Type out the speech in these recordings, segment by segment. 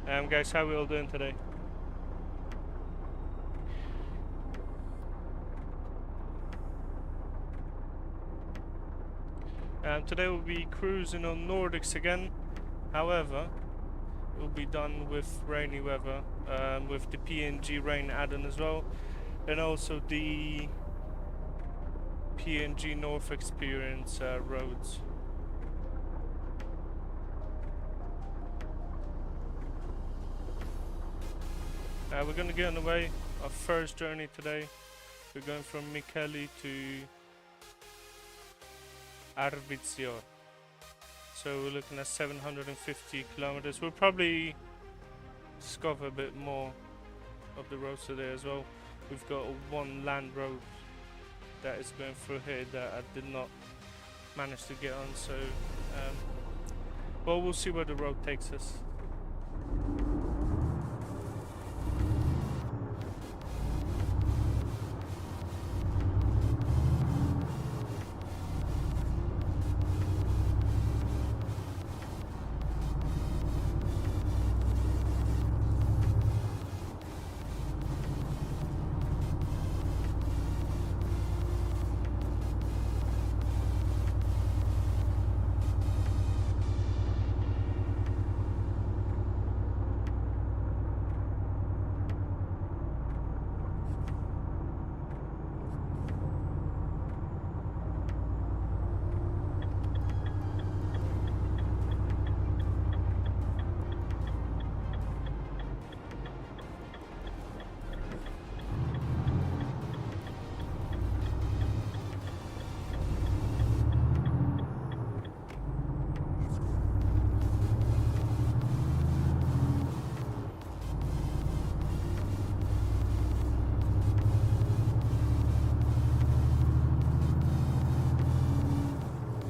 Guys, how are we all doing today? Today we'll be cruising on Nordics again. However, it will be done with rainy weather, with the PNG Rain Addon as well, and also the PNG NorthExperience roads. We're going to get on the way. Our first journey today. We're going from Mikkeli to Arvidsjaur. So we're looking at 750 kilometers. We'll probably discover a bit more of the roads today as well. We've got one land road that is going through here that I did not manage to get on. So, well, we'll see where the road takes us.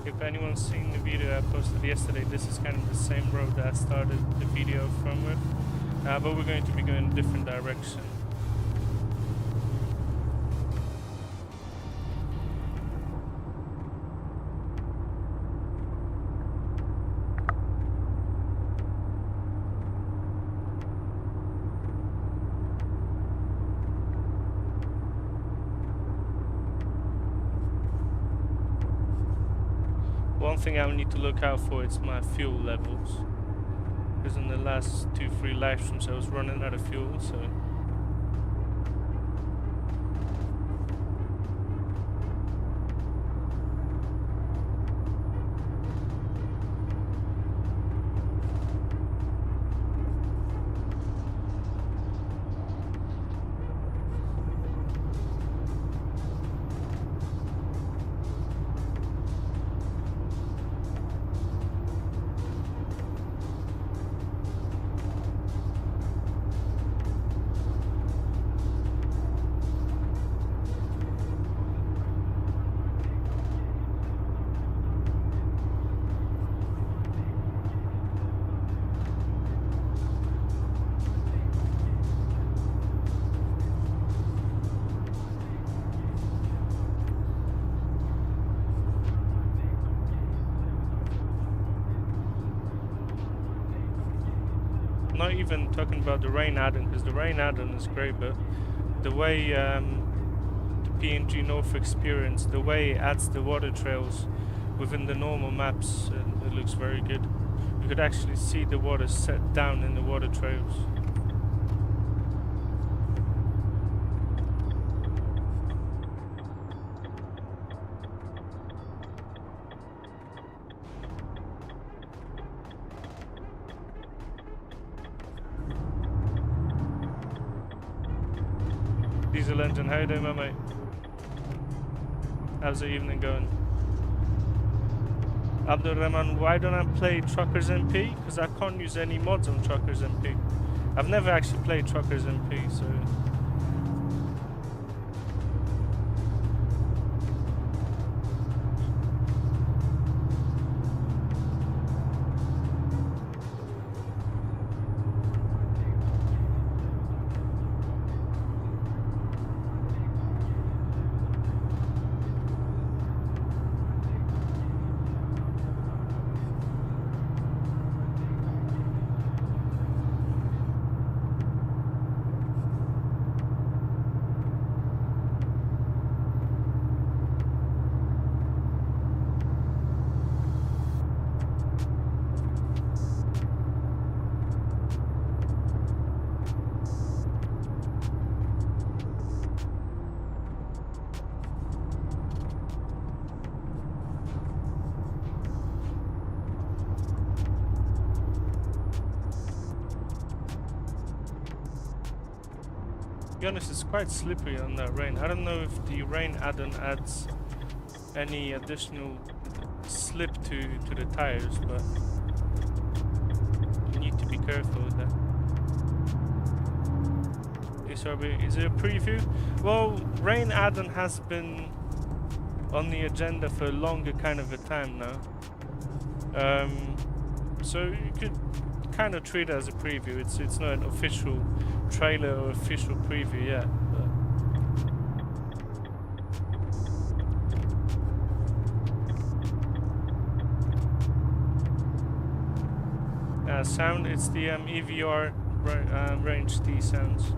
If anyone's seen the video I posted yesterday, this is kind of the same road that I started the video from with, but we're going to be going in a different direction. One thing I need to look out for is my fuel levels, because in the last 2-3 live streams I was running out of fuel, so not even talking about the Rain Addon, because the Rain Addon is great, but the way the PNG NorthExperience, the way it adds the water trails within the normal maps, it looks very good. You could actually see the water set down in the water trails. Diesel engine, how you doing, my mate? How's the evening going? Abdul Rahman, why don't I play Truckers MP? Because I can't use any mods on Truckers MP. I've never actually played Truckers MP, so... be honest, it's quite slippery on that rain. I don't know if the Rain Addon adds any additional slip to the tires, but you need to be careful with that. Is it a preview? Well, Rain Addon has been on the agenda for a longer kind of a time now. So you could kind of treat it as a preview. It's not an official trailer or official preview yet. Sound, it's the EVR Range T sounds.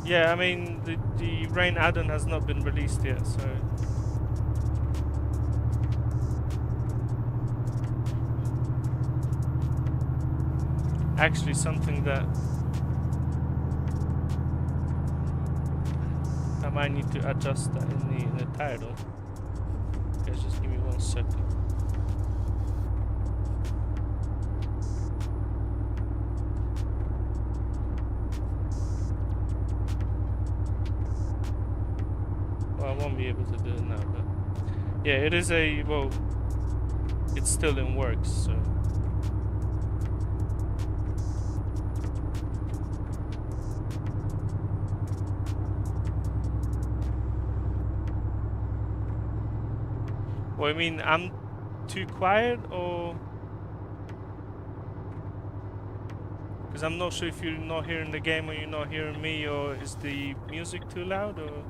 Yeah, I mean, the Rain Addon has not been released yet, so... Actually, something that I might need to adjust that in the title. Guys, just give me 1 second. Well, I won't be able to do it now, but yeah, it is well, it's still in works, so. Well, I mean, I'm too quiet, or because I'm not sure if you're not hearing the game or you're not hearing me, or is the music too loud, or?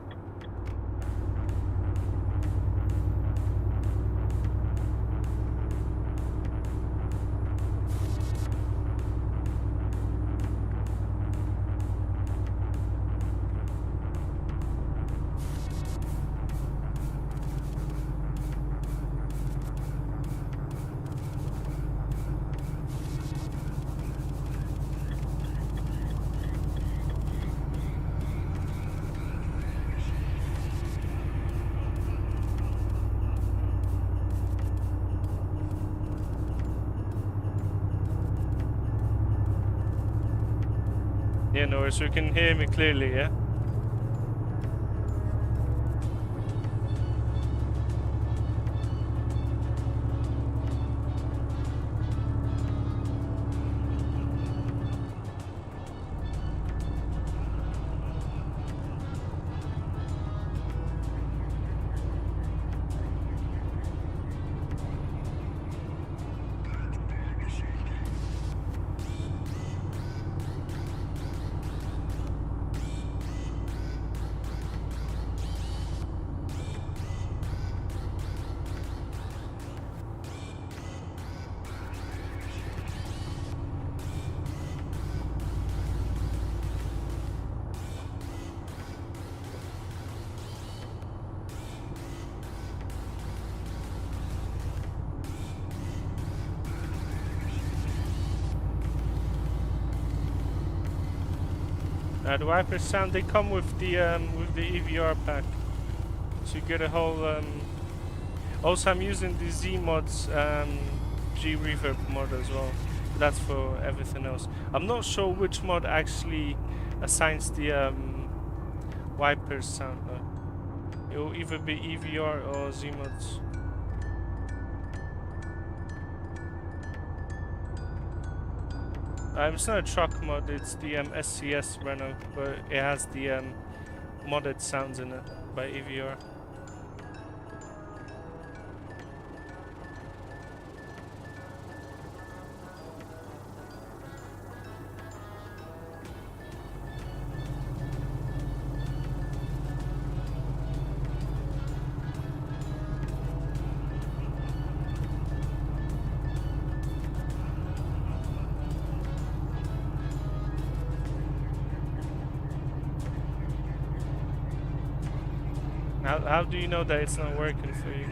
Yeah, no, so you can hear me clearly, yeah? The wipers sound, they come with the EVR pack, so you get a whole. Also, I'm using the Z mods G reverb mod as well. That's for everything else. I'm not sure which mod actually assigns the wipers sound though. It will either be EVR or Z mods. It's not a truck mod, it's the SCS Renault, but it has the modded sounds in it by EVR. How do you know that it's not working for you?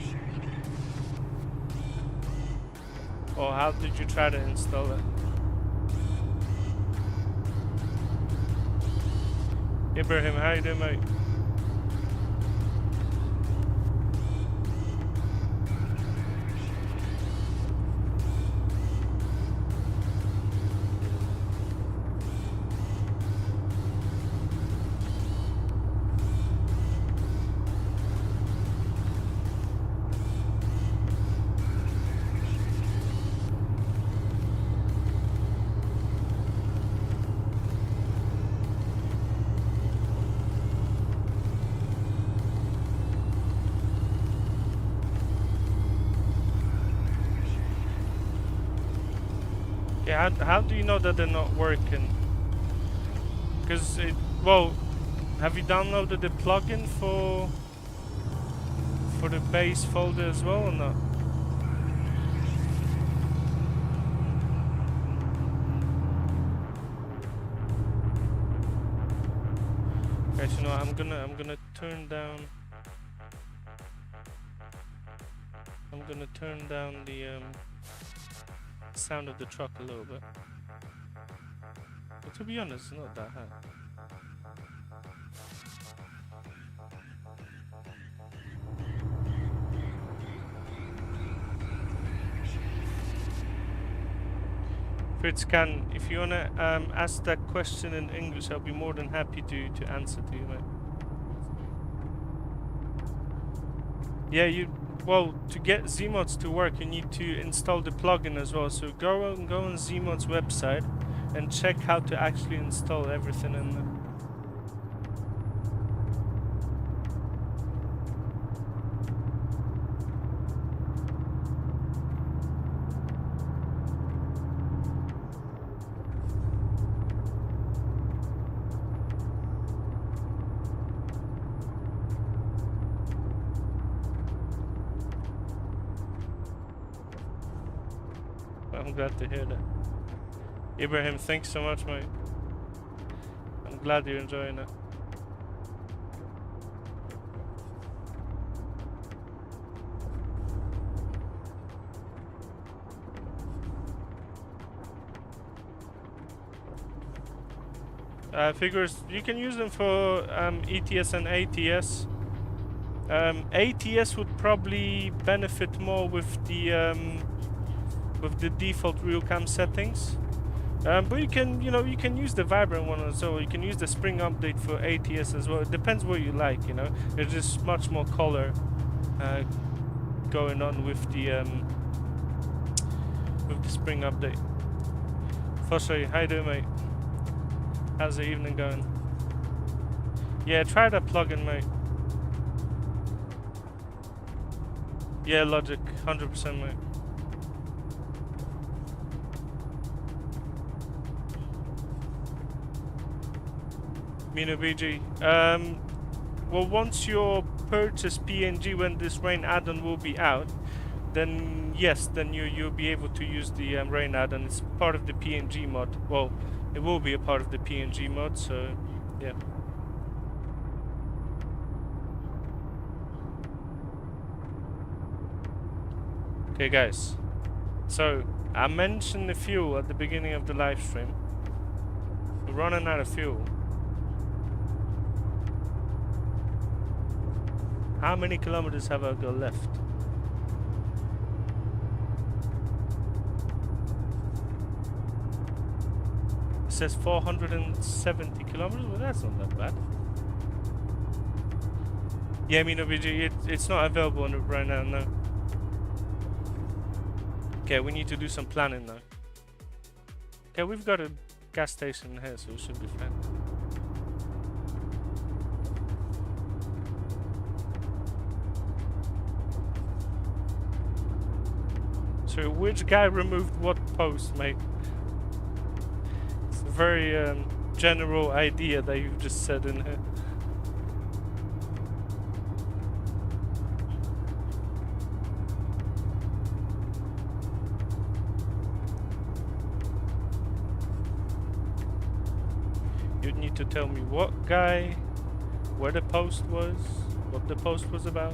Or how did you try to install it? Ibrahim, how you doing, mate? Yeah, how do you know that they're not working? Because well, have you downloaded the plugin for the base folder as well or not? Okay, so no, I'm gonna turn down. I'm gonna turn down the sound of the truck a little bit. But to be honest, it's not that high. Fritz can, if you wanna ask that question in English, I'll be more than happy to answer to you, mate. Yeah, well, to get Zmods to work, you need to install the plugin as well. So go on Zmod's website and check how to actually install everything in there. I'm glad to hear that. Ibrahim, thanks so much, mate. I'm glad you're enjoying it. Figures, you can use them for ETS and ATS. ATS would probably benefit more with the default RealCam settings. But you can use the vibrant one as well. You can use the spring update for ATS as well. It depends what you like, you know. There's just much more color going on with the spring update. Foshay, how you doing, mate? How's the evening going? Yeah, try that plugin, mate. Yeah, Logic, 100%, mate. Mino BG. Well, once you purchase PNG, when this Rain Addon will be out, then yes, then you'll be able to use the Rain Addon. It's part of the PNG mod. Well, it will be a part of the PNG mod, so yeah. Okay, guys. So I mentioned the fuel at the beginning of the live stream. We're running out of fuel. How many kilometers have I got left? It says 470 kilometers. Well, that's not that bad. Yeah, Mino BG, it's not available on it right now, no. Okay, we need to do some planning now. Okay, we've got a gas station here, so it should be fine. So which guy removed what post, mate? It's a very general idea that you've just said in here. You'd need to tell me what guy, where the post was, what the post was about.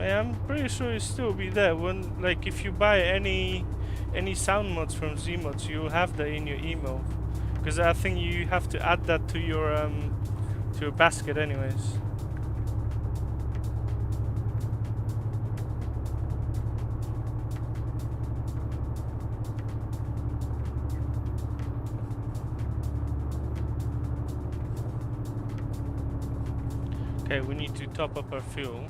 I'm pretty sure it'll still be there. When, like, if you buy any sound mods from Zmods, you'll have that in your email. Because I think you have to add that to your basket, anyways. Okay, we need to top up our fuel.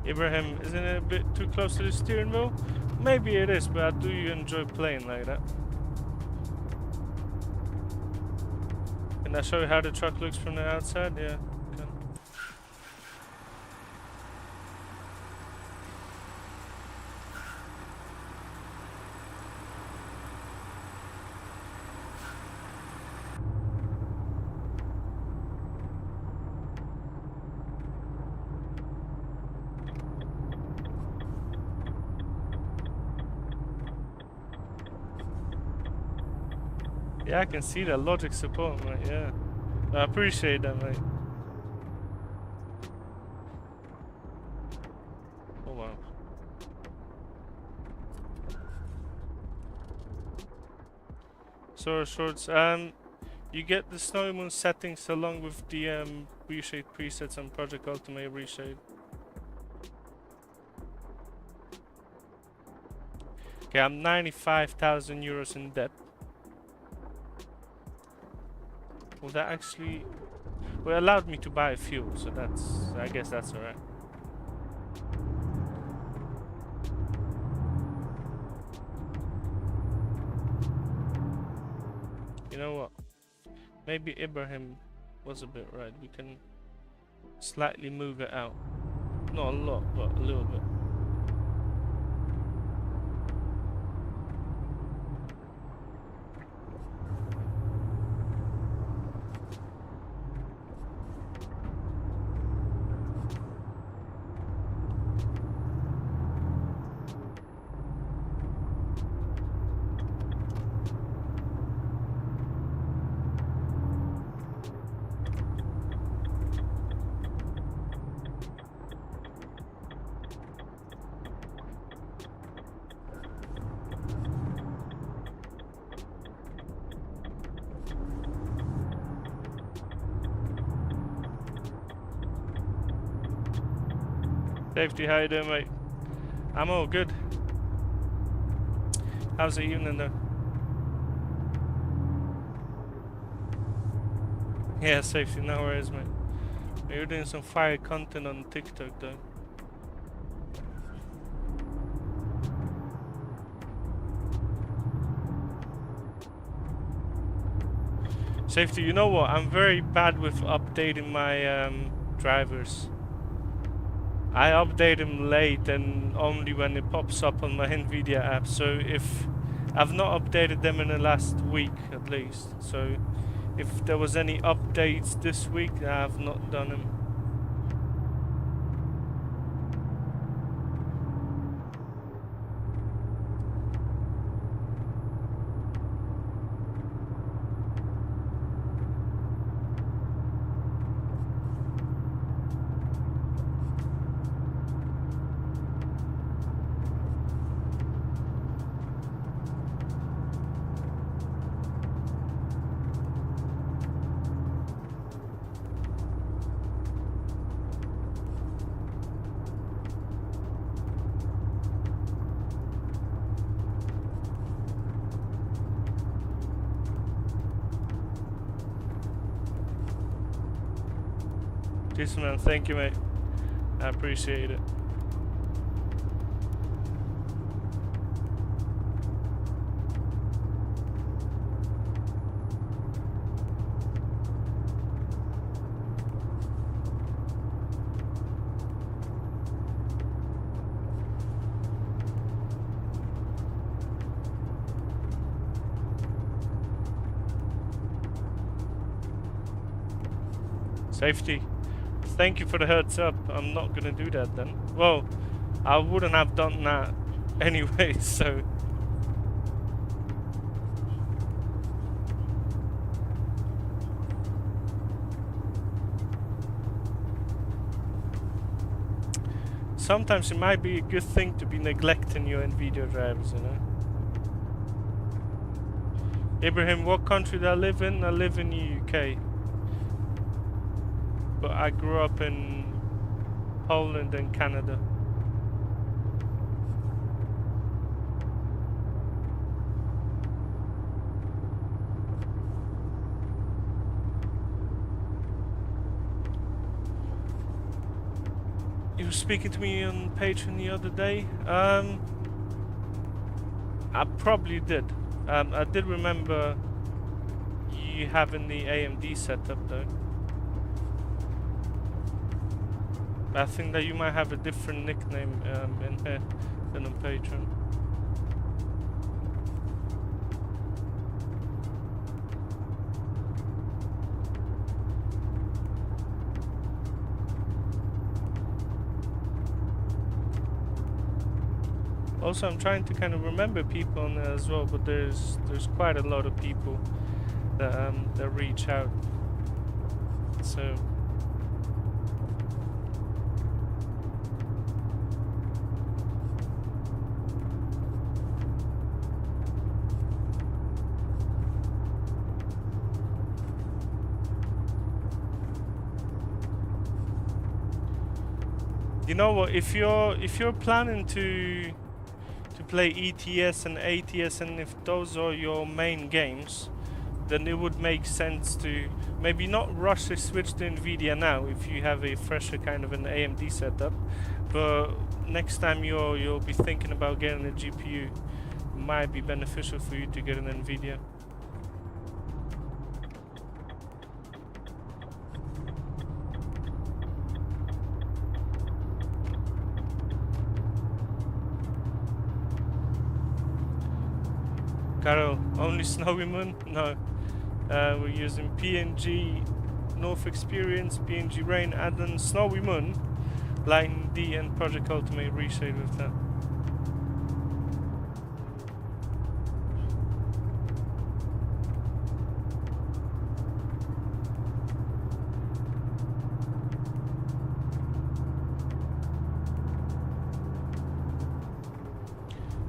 Ibrahim, isn't it a bit too close to the steering wheel? Maybe it is, but I do enjoy playing like that. Can I show you how the truck looks from the outside? Yeah, can. Yeah, I can see that logic support, mate. Yeah, I appreciate that, mate. Oh wow. So shorts. You get the SnowyMoon settings along with the reshade presets on Project Ultimate ReShade. Okay, I'm 95,000 euros in debt. Well, that actually allowed me to buy fuel, so I guess that's alright. You know what? Maybe Ibrahim was a bit right. We can slightly move it out. Not a lot, but a little bit. Safety, how you doing, mate? I'm all good. How's the evening though? Yeah, safety, no worries, mate. You're doing some fire content on TikTok though. Safety, you know what? I'm very bad with updating my drivers. I update them late and only when it pops up on my NVIDIA app. So if I've not updated them in the last week at least. So if there was any updates this week, I've not done them. Decent, man, thank you, mate. I appreciate it. Safety. Thank you for the heads up. I'm not gonna do that then. Well, I wouldn't have done that anyway, so. Sometimes it might be a good thing to be neglecting your NVIDIA drivers, you know. Ibrahim, what country do I live in? I live in the UK. But I grew up in Poland and Canada. You were speaking to me on Patreon the other day. I probably did. I did remember you having the AMD setup though. I think that you might have a different nickname in here than on Patreon. Also, I'm trying to kind of remember people on there as well, but there's quite a lot of people that reach out. So you know what? If you're planning to play ETS and ATS, and if those are your main games, then it would make sense to maybe not rush a switch to NVIDIA now if you have a fresher kind of an AMD setup, but next time you'll be thinking about getting a GPU, it might be beneficial for you to get an NVIDIA. Carol, only SnowyMoon? No. We're using PNG NorthExperience, PNG Rain Addon, SnowyMoon, Line D, and Project Ultimate ReShade with that.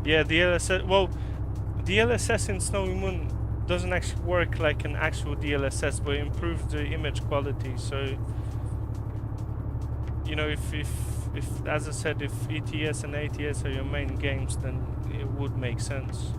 Yeah, the LSS. Well, the LSS in SnowyMoon doesn't actually work like an actual DLSS, but it improves the image quality. So, you know, if as I said, if ETS and ATS are your main games, then it would make sense.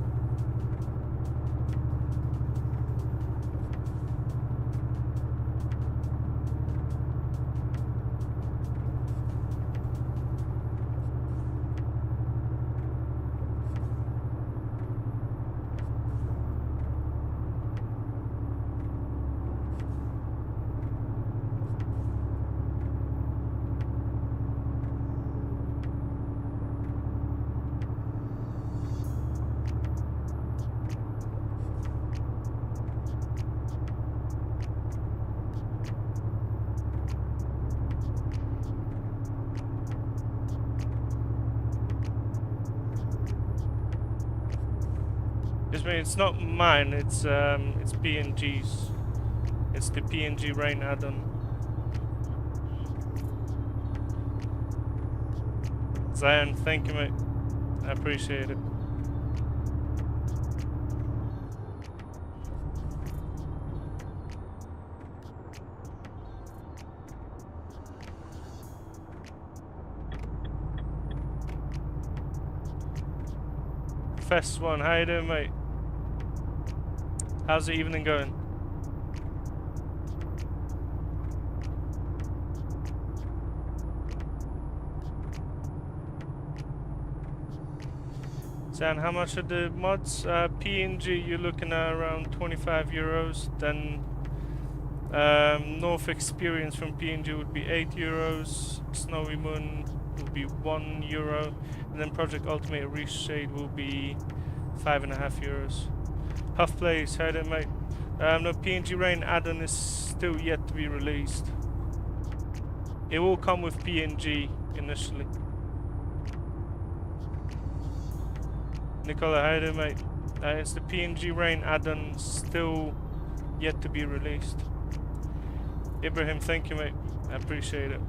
It's not mine. It's PNG's. It's the PNG Rain Addon. Zion, thank you, mate. I appreciate it. Fest one, how you doing, mate? How's the evening going? Zan, how much are the mods? PNG, you're looking at around 25 euros. Then NorthExperience from PNG would be 8 euros. SnowyMoon will be 1 euro. And then Project Ultimate ReShade will be 5.5 euros. Huff Plays, how do mate? No, PNG Rain Addon is still yet to be released. It will come with PNG initially. Nicola, how do mate? It's the PNG Rain Addon, still yet to be released. Ibrahim, thank you, mate. I appreciate it.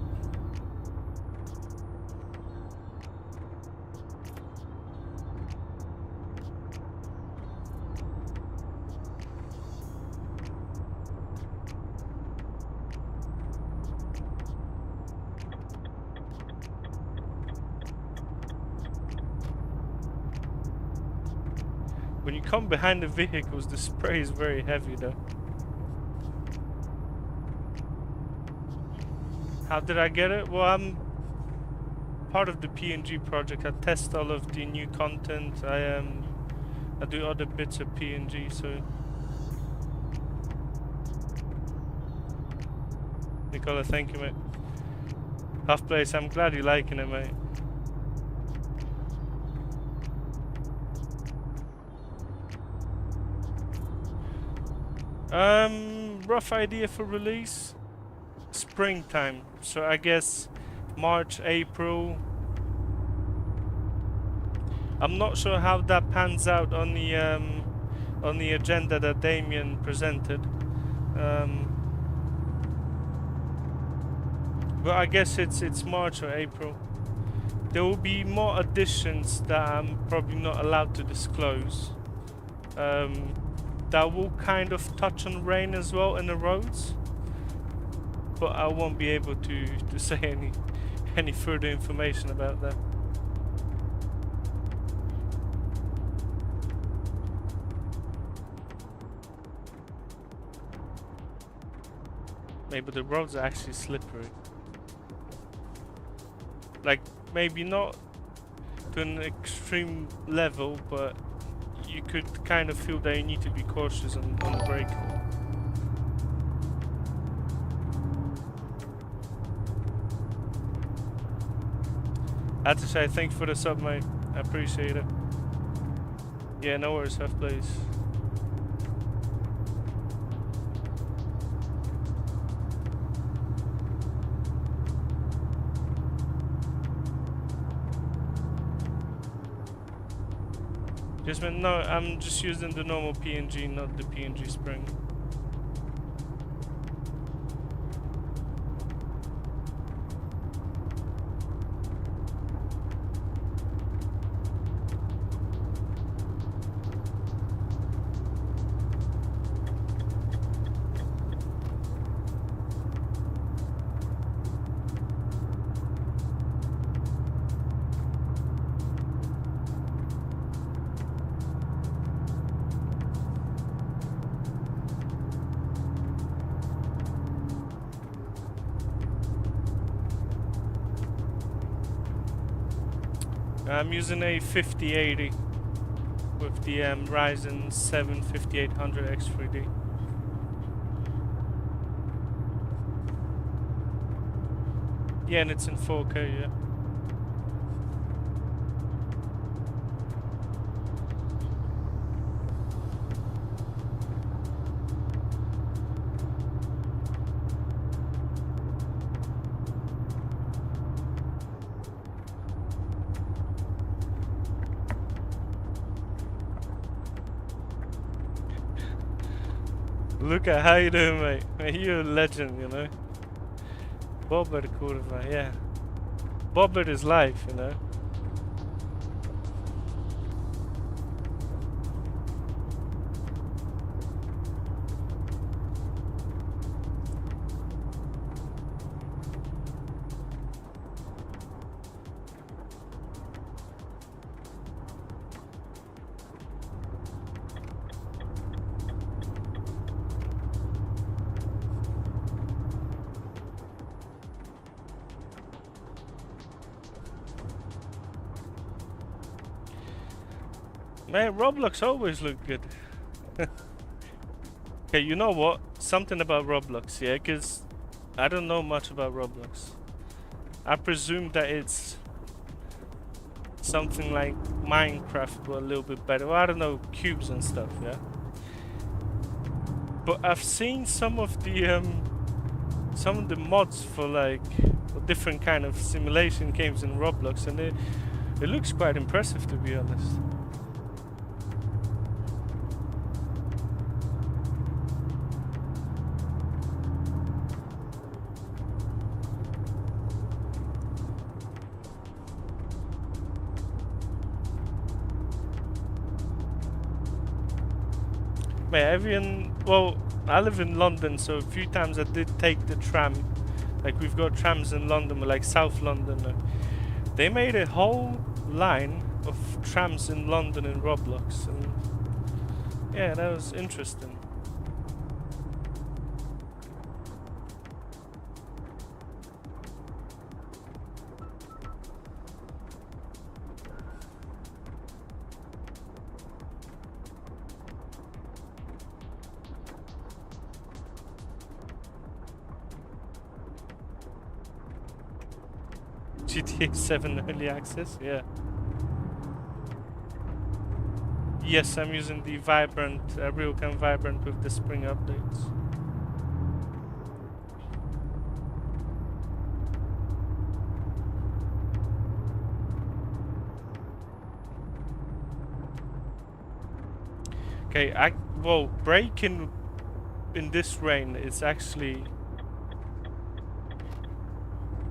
When you come behind the vehicles, the spray is very heavy though. How did I get it? Well, I'm part of the PNG project. I test all of the new content. I do other bits of PNG, so Nicola, thank you, mate. Half place, I'm glad you're liking it, mate. Rough idea for release? Springtime. So I guess March, April. I'm not sure how that pans out on the agenda that Damien presented. But I guess it's March or April. There will be more additions that I'm probably not allowed to disclose. That will kind of touch on rain as well in the roads. But I won't be able to say any further information about that. Maybe the roads are actually slippery. Like, maybe not to an extreme level, but you could kind of feel that you need to be cautious on the brake. I have to say, thanks for the sub, mate. I appreciate it. Yeah, no worries, have please. No, I'm just using the normal PNG, not the PNG spring. I'm using a 5080 with the Ryzen 7 5800 X3D. Yeah, and it's in 4K, yeah. Look at how you doing, mate. Mate, you're a legend, you know. Bobbert kurva, yeah. Bobbert is life, you know. Man, Roblox always look good. Okay, you know what? Something about Roblox, yeah? Because I don't know much about Roblox. I presume that it's something like Minecraft, but a little bit better. Well, I don't know, cubes and stuff, yeah? But I've seen some of the mods for like different kind of simulation games in Roblox, and it looks quite impressive, to be honest. Well, I live in London, so a few times I did take the tram. Like, we've got trams in London, like South London. They made a whole line of trams in London in Roblox, and Yeah, that was interesting. GTA 7 early access, yeah. Yes, I'm using the Vibrant, RealCam Vibrant with the spring updates. Okay, well, braking in this rain is actually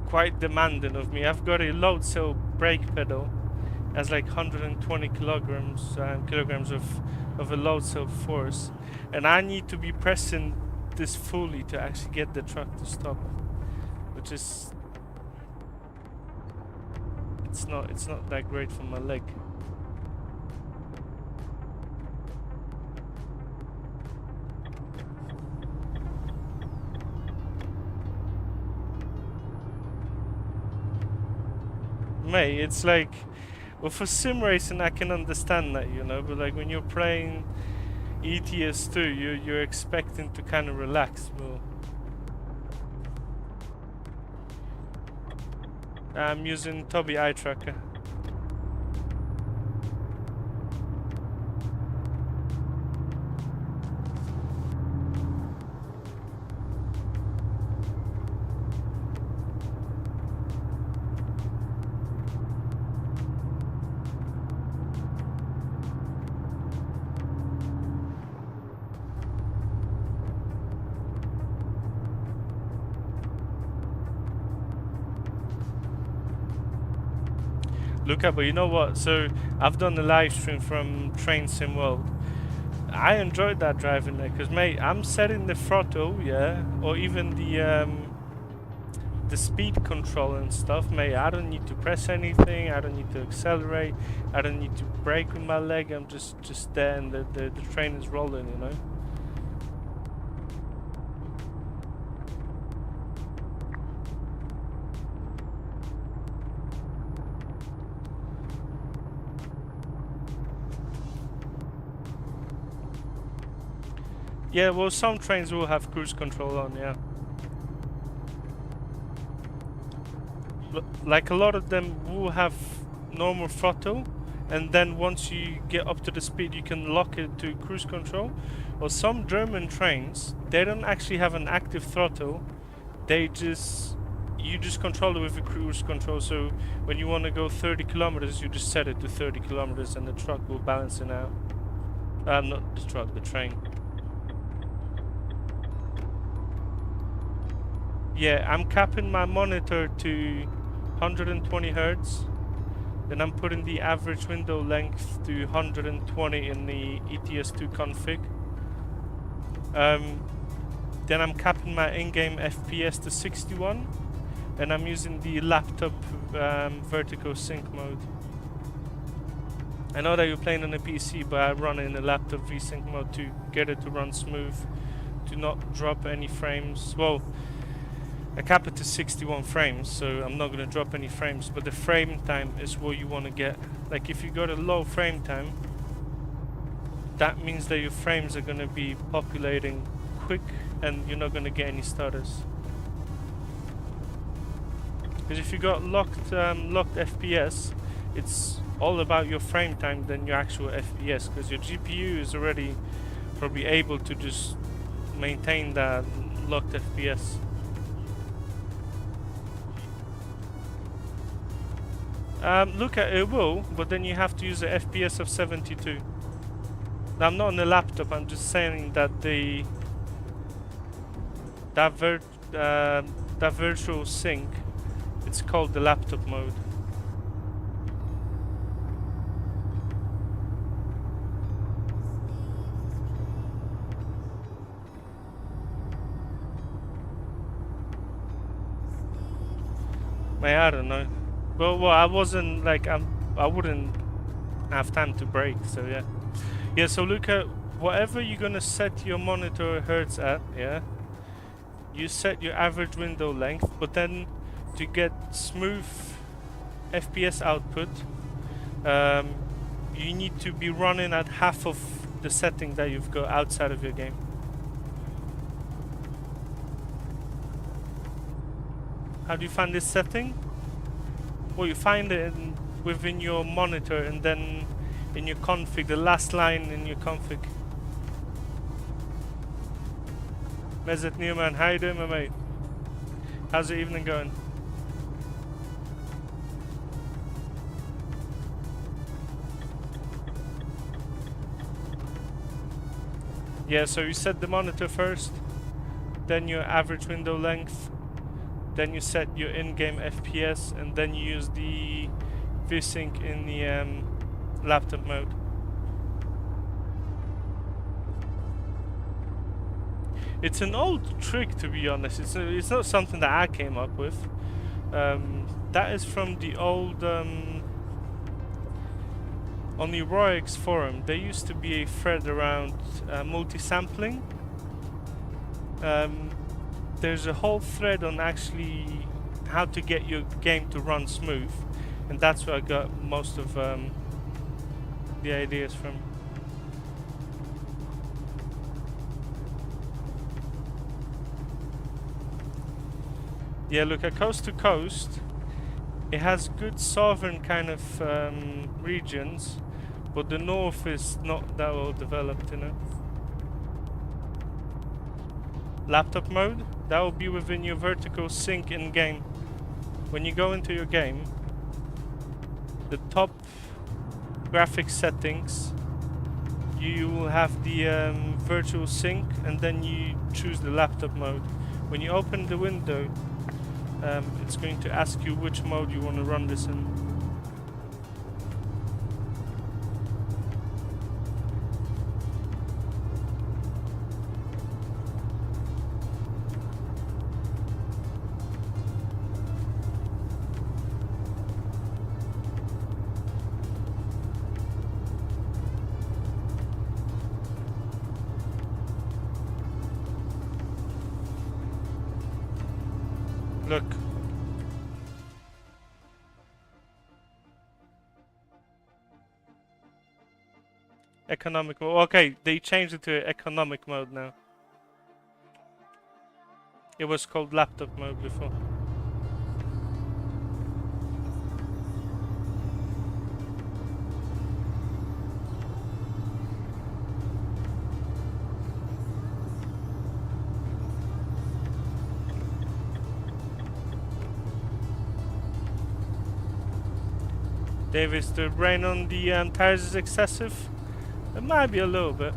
quite demanding of me. I've got a load cell brake pedal, has like 120 kilograms of a load cell force, and I need to be pressing this fully to actually get the truck to stop, which is it's not that great for my leg. Mate, it's like, well, for sim racing I can understand that, you know, but like when you're playing ETS2, you're expecting to kind of relax. Well, I'm using Tobii eye tracker. Luca, but you know what? So I've done the live stream from Train Sim World. I enjoyed that driving there because, mate, I'm setting the throttle, yeah, or even the speed control and stuff, mate. I don't need to press anything. I don't need to accelerate. I don't need to brake with my leg. I'm just there, and the train is rolling, you know. Yeah, well, some trains will have cruise control on, yeah. Like a lot of them will have normal throttle, and then once you get up to the speed you can lock it to cruise control. Or some German trains, they don't actually have an active throttle. You just control it with the cruise control. So when you want to go 30 kilometers, you just set it to 30 kilometers and the truck will balance it out. Not the truck, the train. Yeah, I'm capping my monitor to 120 Hertz. Then I'm putting the average window length to 120 in the ETS2 config. Then I'm capping my in-game FPS to 61. And I'm using the laptop vertical sync mode. I know that you're playing on a PC, but I run it in the laptop VSync mode to get it to run smooth, to not drop any frames. Well, I cap it to 61 frames, so I'm not going to drop any frames, but the frame time is what you want to get. Like if you got a low frame time, that means that your frames are going to be populating quick and you're not going to get any stutters. Because if you got locked FPS, it's all about your frame time than your actual FPS, because your GPU is already probably able to just maintain that locked FPS. Look at it will, but then you have to use an FPS of 72. Now, I'm not on the laptop. I'm just saying that that virtual sync, it's called the laptop mode. I don't know. Well, I wasn't like I wouldn't have time to brake, so yeah. Yeah, so Luca, whatever you're gonna set your monitor hertz at, yeah, you set your average window length, but then to get smooth FPS output, you need to be running at half of the setting that you've got outside of your game. How do you find this setting? Well, you find it within your monitor and then in your config, the last line in your config. Mezet Newman, how you doing, my mate? How's the evening going? Yeah, so you set the monitor first, then your average window length, then you set your in-game FPS, and then you use the VSync in the laptop mode. It's an old trick, to be honest. It's not something that I came up with. That is from the old on the ROIX forum. There used to be a thread around multi-sampling. There's a whole thread on actually how to get your game to run smooth, and that's where I got most of the ideas from. Yeah, look, at Coast to Coast, it has good southern kind of regions, but the north is not that well developed, you know. Laptop mode, that will be within your vertical sync in game. When you go into your game, the top graphics settings, you will have the virtual sync, and then you choose the laptop mode. When you open the window, it's going to ask you which mode you want to run this in. Look. Economic mode. Okay, they changed it to economic mode now. It was called laptop mode before. Davis, the rain on the tires is excessive? It might be a little bit.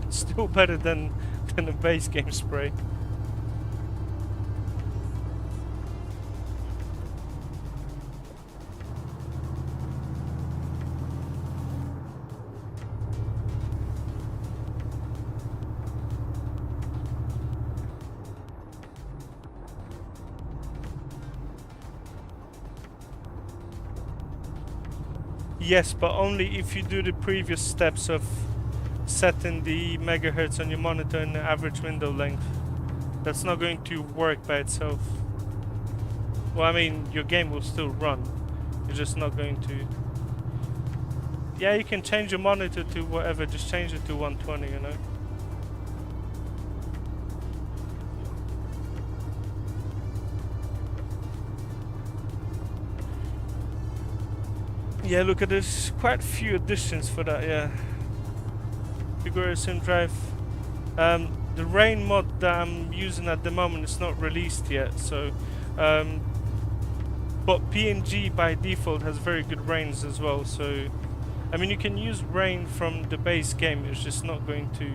It's still better than a base game spray. Yes, but only if you do the previous steps of setting the megahertz on your monitor and the average window length. That's not going to work by itself. Well, I mean, your game will still run. You're just not going to... Yeah, you can change your monitor to whatever, just change it to 120, you know? Yeah, look, there's quite a few additions for that, yeah. Figure Sim Drive. The Rain mod that I'm using at the moment is not released yet, so... but PNG by default has very good Rains as well, so... I mean, you can use Rain from the base game, it's just not going to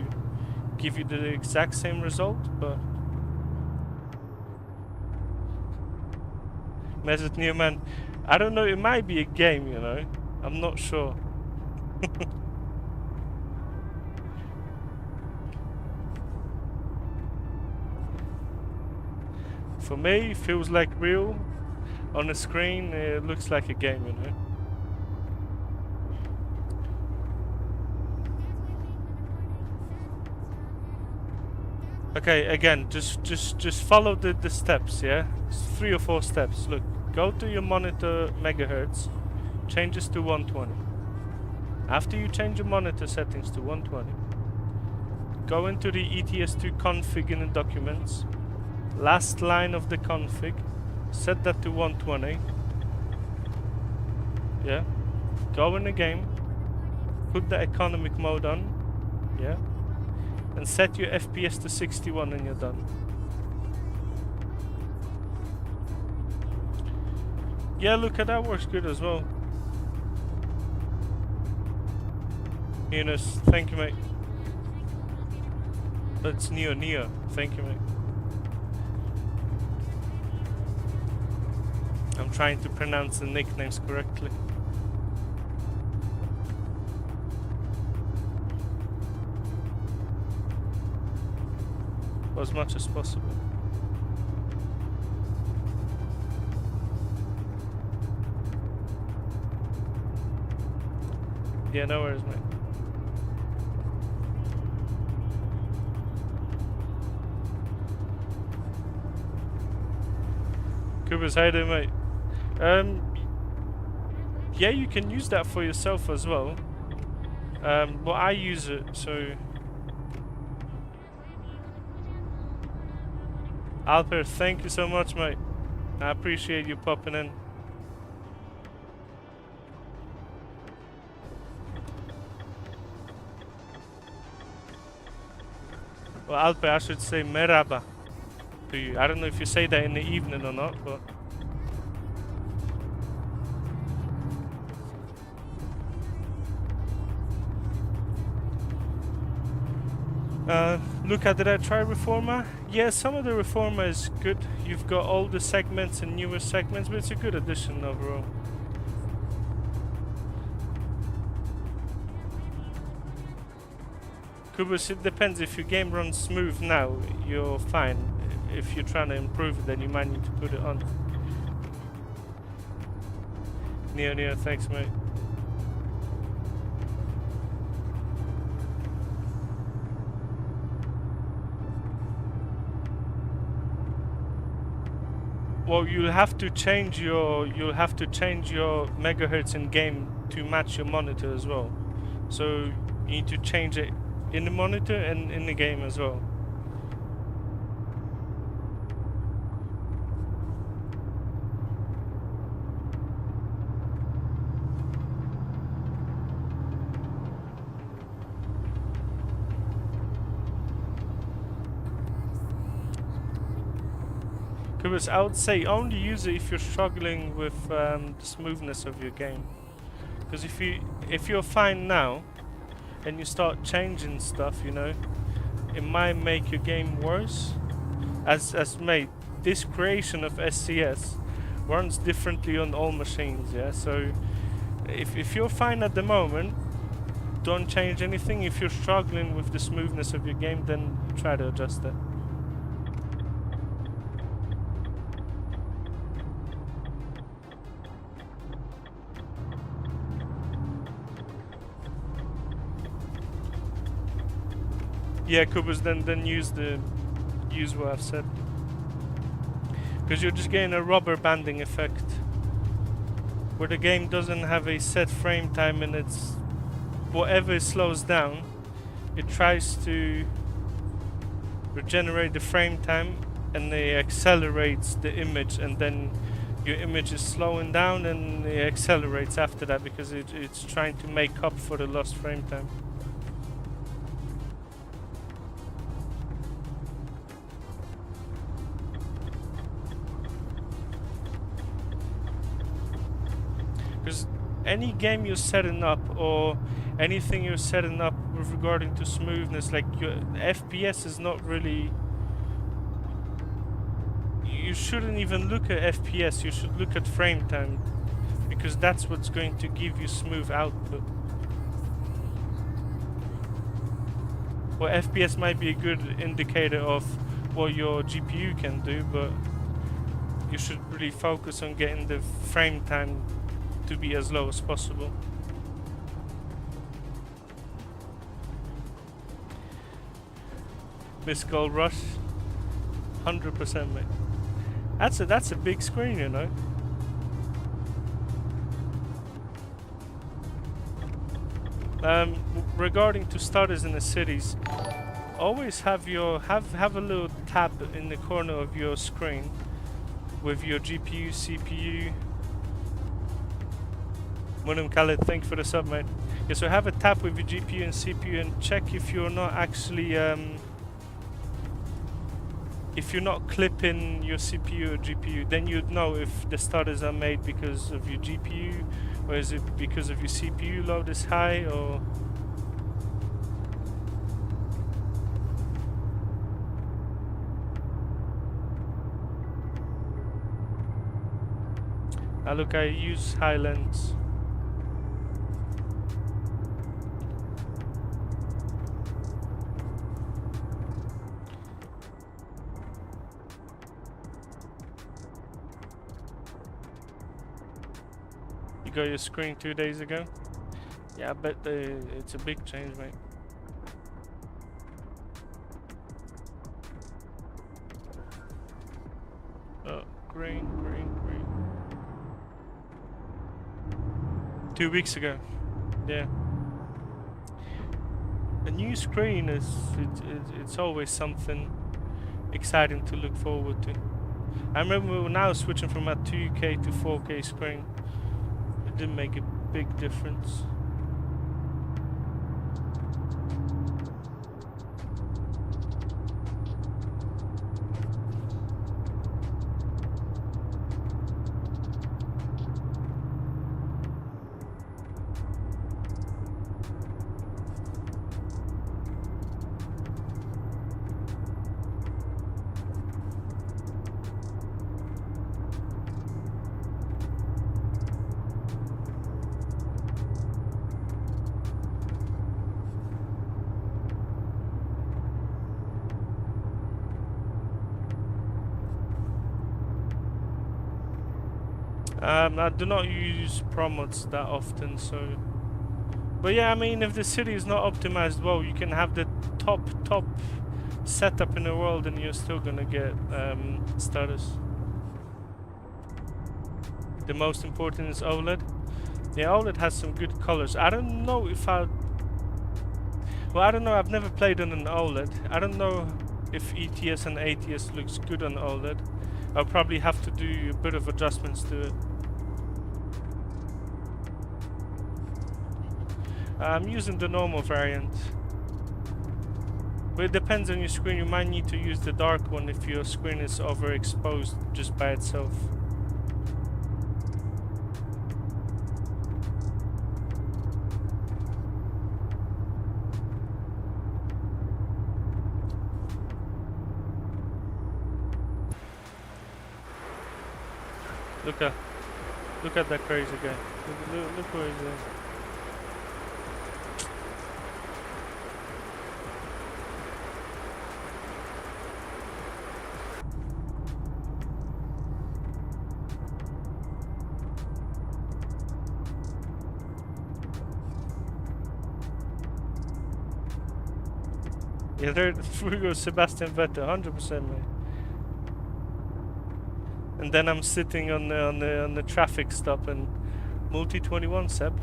give you the exact same result, but... Mesut Newman, I don't know, it might be a game, you know? I'm not sure. For me, it feels like real. On the screen, it looks like a game, you know? Okay, again, just follow the steps, yeah? It's 3 or 4 steps. Look, go to your monitor megahertz, change this to 120. After you change your monitor settings to 120, go into the ETS2 config in the documents, last line of the config, set that to 120. Yeah? Go in the game, put the economic mode on, yeah? And set your FPS to 61 and you're done. Yeah, look at that, works good as well. Eunice, thank you, mate. That's Neo. Thank you, mate. I'm trying to pronounce the nicknames correctly. As much as possible. Yeah, no worries, mate. Kubas, how you doing, mate? Yeah, you can use that for yourself as well. But I use it, so... Alper, thank you so much, mate. I appreciate you popping in. Well, Alper, I should say merhaba to you. I don't know if you say that in the evening or not, but... Luca, did I try Reformer? Yeah, some of the Reformer is good. You've got older segments and newer segments, but it's a good addition overall. Kubus, it depends. If your game runs smooth now, you're fine. If you're trying to improve it, then you might need to put it on. Neo, thanks, mate. Well, you'll have to change your megahertz in game to match your monitor as well. So you need to change it in the monitor and in the game as well. I would say only use it if you're struggling with the smoothness of your game. Because if you're fine now and you start changing stuff, you know, it might make your game worse. As mate, this creation of SCS runs differently on all machines, yeah. So if you're fine at the moment, don't change anything. If you're struggling with the smoothness of your game, then try to adjust it. Yeah, Kubas, then use what I've said. Because you're just getting a rubber banding effect. Where the game doesn't have a set frame time and it's... whatever slows down, it tries to regenerate the frame time and it accelerates the image, and then your image is slowing down and it accelerates after that because it's trying to make up for the lost frame time. Because any game you're setting up or anything you're setting up with regarding to smoothness, like your FPS is not really... You shouldn't even look at FPS, you should look at frame time, because that's what's going to give you smooth output. Well, FPS might be a good indicator of what your GPU can do, but you should really focus on getting the frame time to be as low as possible. Miss Gold Rush. 100%, mate. That's a big screen, you know. Regarding to starters in the cities, always have a little tab in the corner of your screen with your GPU, CPU. Munum Khaled, thank you for the sub, mate. Yeah, so have a tab with your GPU and CPU and check if you're not actually if you're not clipping your CPU or GPU. Then you'd know if the starters are made because of your GPU, or is it because of your CPU load is high, or look, I use Highlands. You got your screen 2 days ago? Yeah, I bet it's a big change, mate. Oh, green. 2 weeks ago, yeah. A new screen it's always something exciting to look forward to. I remember we're now switching from a 2K to 4K screen. It didn't make a big difference. I do not use Pro mods that often, so. But yeah, I mean, if the city is not optimized well, you can have the top setup in the world, and you're still gonna get stutters. The most important is OLED. Yeah, OLED has some good colors. I don't know if I don't know. I've never played on an OLED. I don't know if ETS and ATS looks good on OLED. I'll probably have to do a bit of adjustments to it. I'm using the normal variant. But it depends on your screen. You might need to use the dark one if your screen is overexposed just by itself. Look at that crazy guy. Look where he's at. Yeah, there goes Sebastian Vettel, 100%, mate. And then I'm sitting on the traffic stop and multi 21, Seb.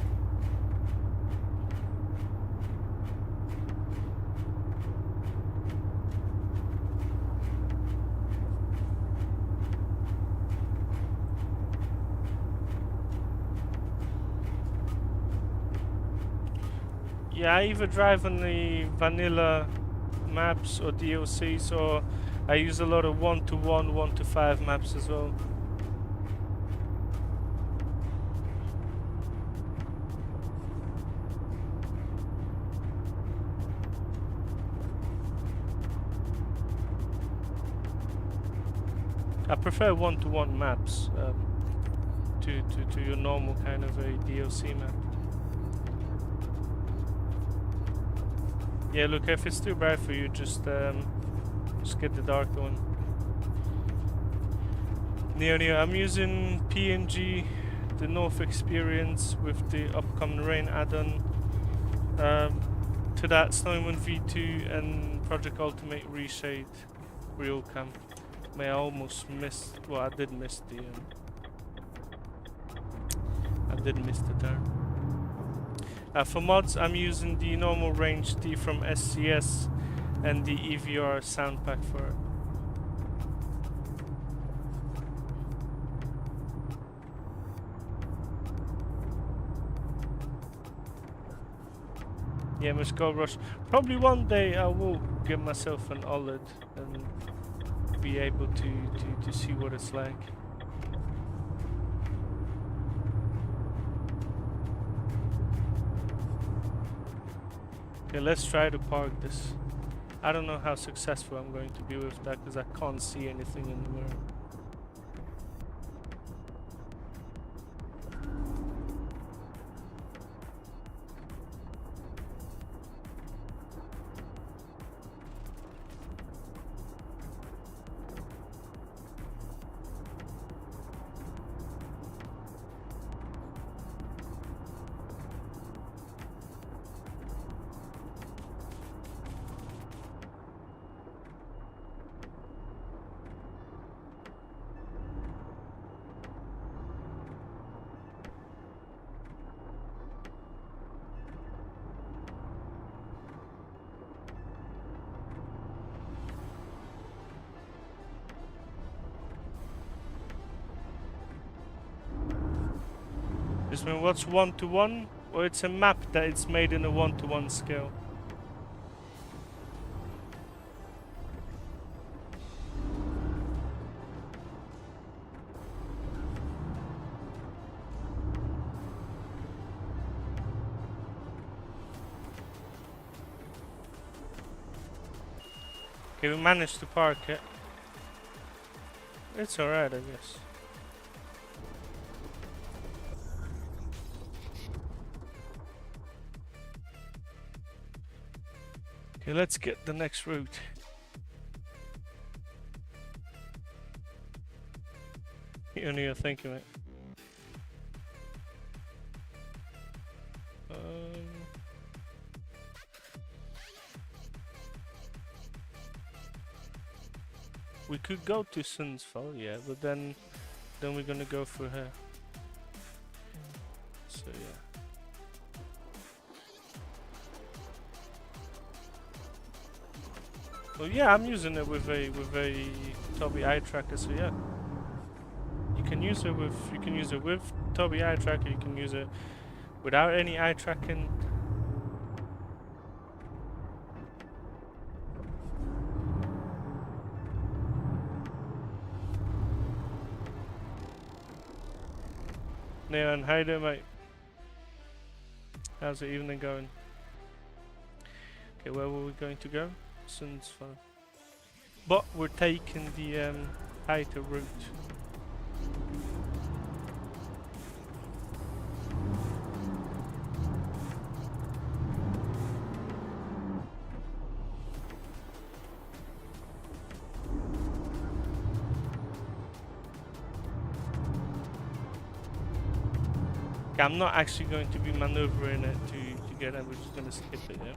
Yeah, I either drive on the vanilla maps or DLCs, or I use a lot of 1-to-1, 1-to-5 maps as well. I prefer 1-to-1 maps to your normal kind of a DLC map. Yeah, look, if it's too bright for you, just get the dark one. Neo, I'm using PNG, the NorthExperience with the upcoming Rain Addon. To that, SnowyMoon V2 and Project Ultimate ReShade RealCam. I almost missed. Well, I did miss the. I did miss the turn. For mods, I'm using the normal Range T from SCS and the EVR sound pack for it. Yeah, Miss Gold Rush. Probably one day I will get myself an OLED and be able to see what it's like. Okay, let's try to park this. I don't know how successful I'm going to be with that because I can't see anything in the mirror. This means what's 1-to-1? Or it's a map that it's made in a 1-to-1 scale. Okay, we managed to park it. It's alright, I guess. Okay, let's get the next route. You only are thinking it. We could go to Sundsvall, yeah, but then we're gonna go for her. So yeah. Well, yeah, I'm using it with a Tobii eye tracker, so yeah. You can use it with Tobii eye tracker. You can use it without any eye tracking. Neon, how you doing, mate? How's the evening going? Okay, where were we going to go? Sundsvall. But we're taking the tighter route. Okay, I'm not actually going to be maneuvering it to get it, we're just going to skip it, yeah?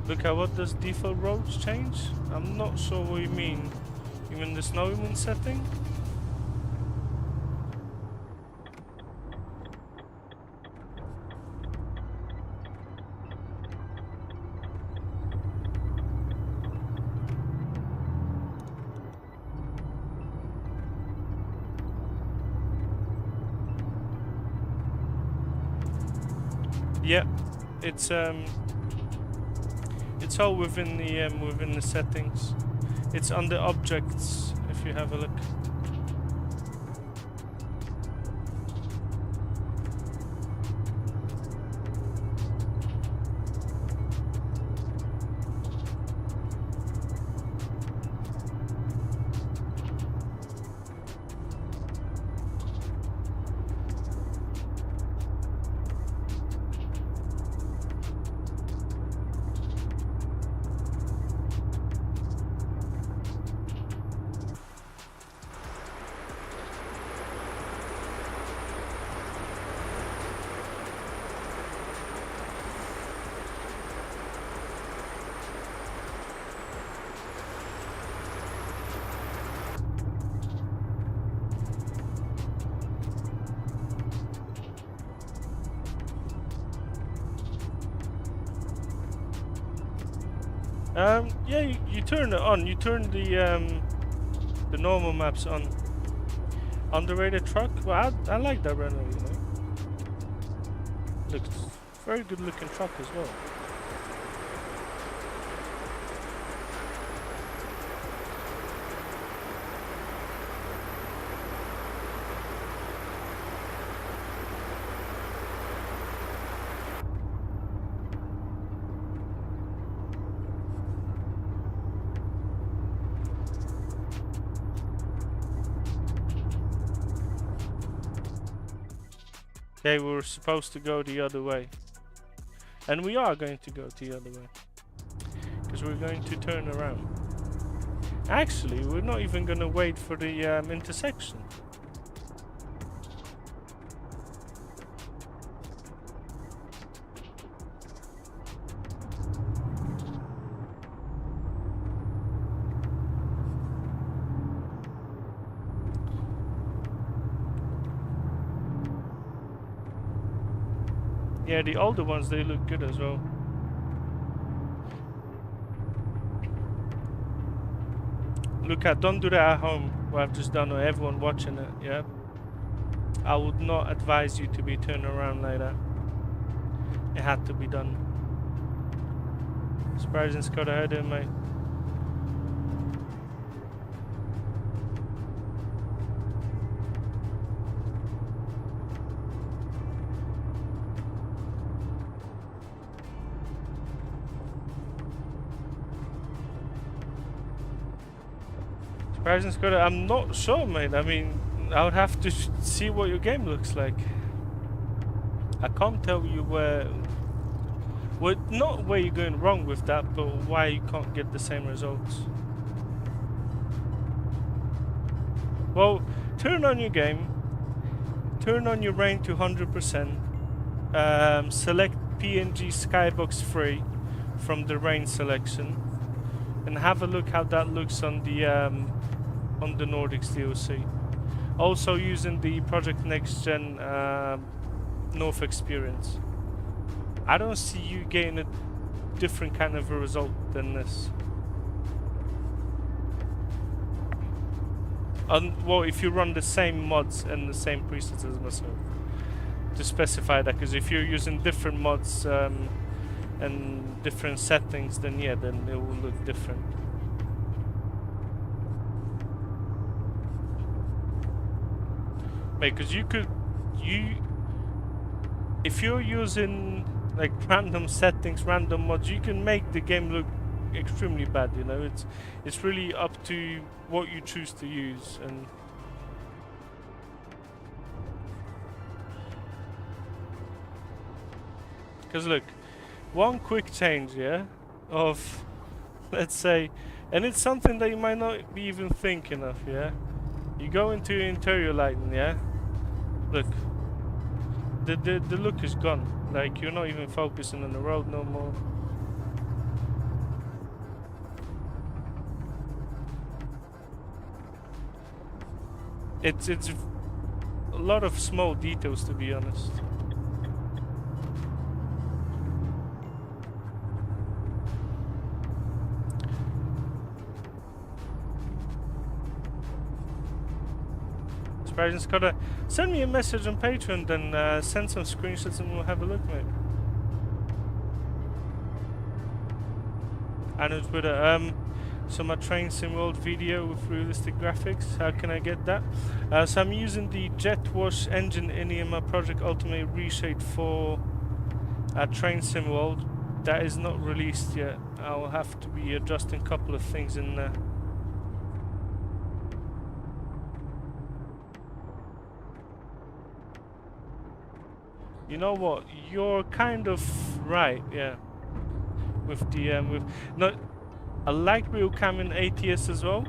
Look at what does default roads change? I'm not sure what you mean. You mean the SnowyMoon setting? Yeah, it's all within the settings. It's under objects if you have a look. Yeah, you turn it on. You turn the normal maps on. Underrated truck. Well, I like that Renault. You know, looks very good looking truck as well. Okay, we were supposed to go the other way. And we are going to go the other way. Because we're going to turn around. Actually, we're not even going to wait for the intersection. Yeah, the older ones, they look good as well. Look at, don't do that at home, what I've just done, or everyone watching it, yeah? I would not advise you to be turning around like that. It had to be done. Surprising Scott ahead in, mate. Surprising Scott, I'm not sure, mate. I mean, I would have to see what your game looks like. I can't tell you where... Well, not where you're going wrong with that, but why you can't get the same results. Well, turn on your game. Turn on your Rain to 100%. Select PNG Skybox 3 from the Rain selection. And have a look how that looks on the Nordics DLC. Also using the Project Next-Gen NorthExperience. I don't see you getting a different kind of a result than this. Well, if you run the same mods and the same presets as myself, to specify that, because if you're using different mods and different settings, then yeah, then it will look different. Because if you're using like random settings, random mods, you can make the game look extremely bad. You know, it's really up to what you choose to use. And because look, one quick change, yeah, of let's say, and it's something that you might not be even thinking of, yeah. You go into interior lighting, yeah. Look, the look is gone. Like, you're not even focusing on the road no more. It's a lot of small details, to be honest. Scott, send me a message on Patreon, then send some screenshots and we'll have a look, mate. And it's with so my train sim world video with realistic graphics. How can I get that? So I'm using the jet wash engine in my Project Ultimate ReShade for train sim world. That is not released yet. I'll have to be adjusting a couple of things in there. You know what? You're kind of right, yeah. With the I like RealCam in ATS as well,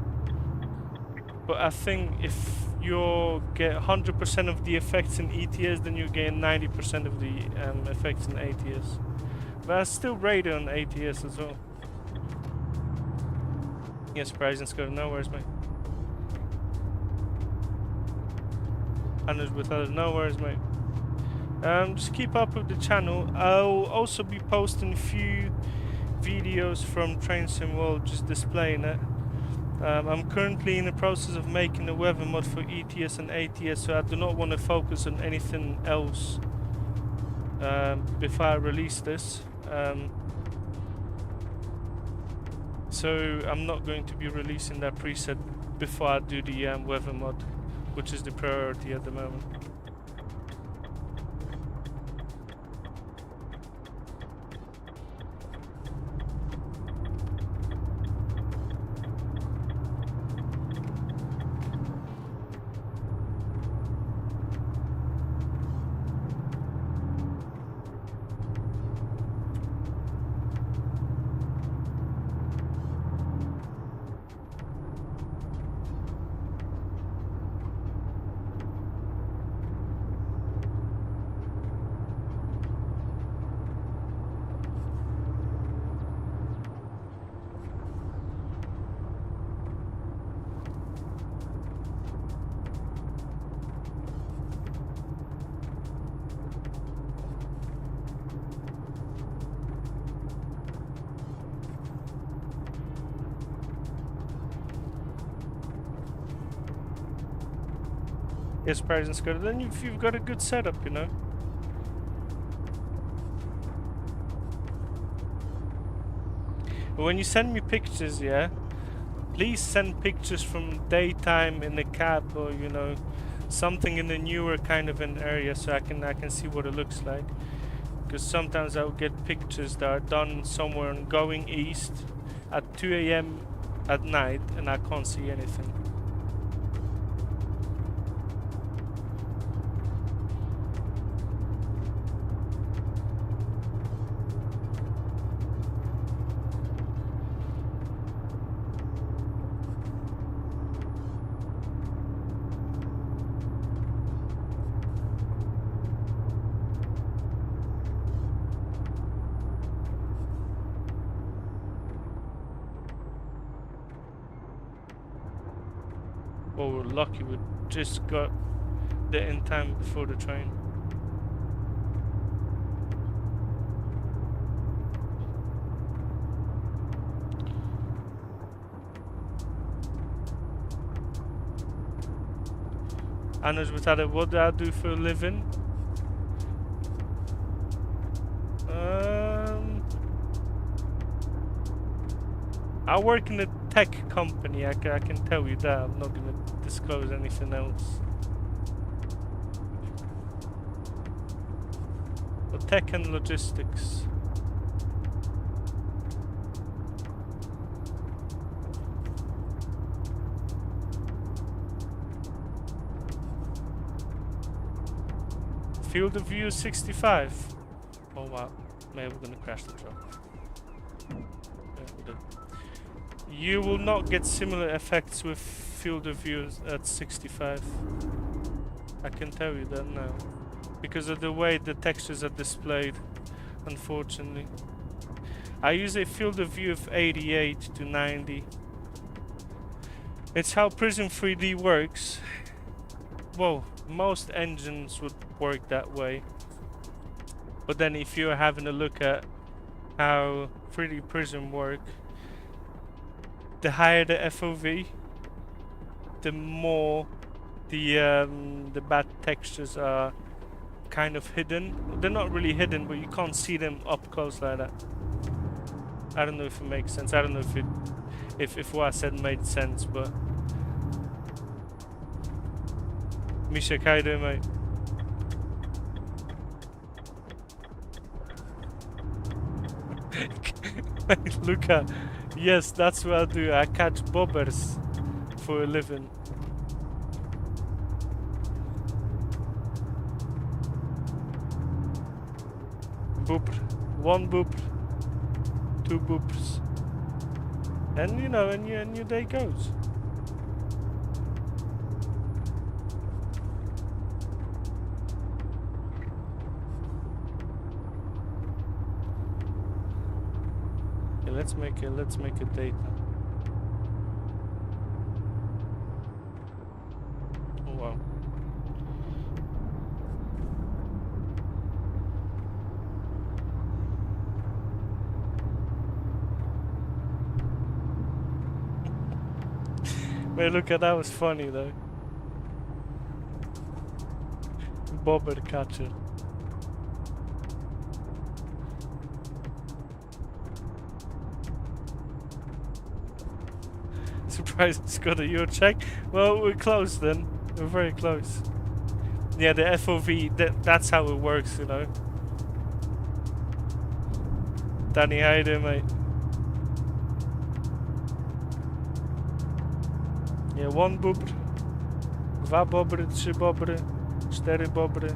but I think if you get 100% of the effects in ETS, then you gain 90% of the effects in ATS. But I still rate it on ATS as well. Yeah, surprising Scott, no worries, mate. 100 with others, no worries, mate. Just keep up with the channel. I'll also be posting a few videos from Train Sim World, just displaying it. I'm currently in the process of making a weather mod for ETS and ATS, so I do not want to focus on anything else before I release this. So I'm not going to be releasing that preset before I do the weather mod, which is the priority at the moment. Yes, President's good. Then you've got a good setup, you know. But when you send me pictures, yeah, please send pictures from daytime in the cab, or you know, something in the newer kind of an area, so I can see what it looks like. Because sometimes I'll get pictures that are done somewhere and going east at 2 AM at night, and I can't see anything. Oh, we're lucky we just got there in time before the train. Anders Batata, what do I do for a living? I work in a tech company, I can tell you that. I'm not going to disclose anything else. But tech and logistics. Field of view 65. Oh wow, maybe we're gonna crash the truck. You will not get similar effects with field of view at 65. I can tell you that now. Because of the way the textures are displayed, unfortunately. I use a field of view of 88 to 90. It's how Prism 3D works. Well, most engines would work that way. But then if you're having a look at how 3D Prism work, the higher the FOV, the more the bad textures are kind of hidden. They're not really hidden, but you can't see them up close like that. I don't know if it makes sense. I don't know if what I said made sense, but Misha, how you doing, mate? Luca, yes, that's what I do. I catch bobbers for a living. Boop, one boop, two boops, and you know, and your day goes. Let's make a date now. Oh wow. Wait, look at that was funny though. Bobber catcher. Surprised it's got a Euro check. Well, we're close then. We're very close. Yeah, the FOV, that's how it works, you know. Danny, how you doing, mate? Yeah, 1 bobr, 2 bobry, 3 bobry, 4 bobry.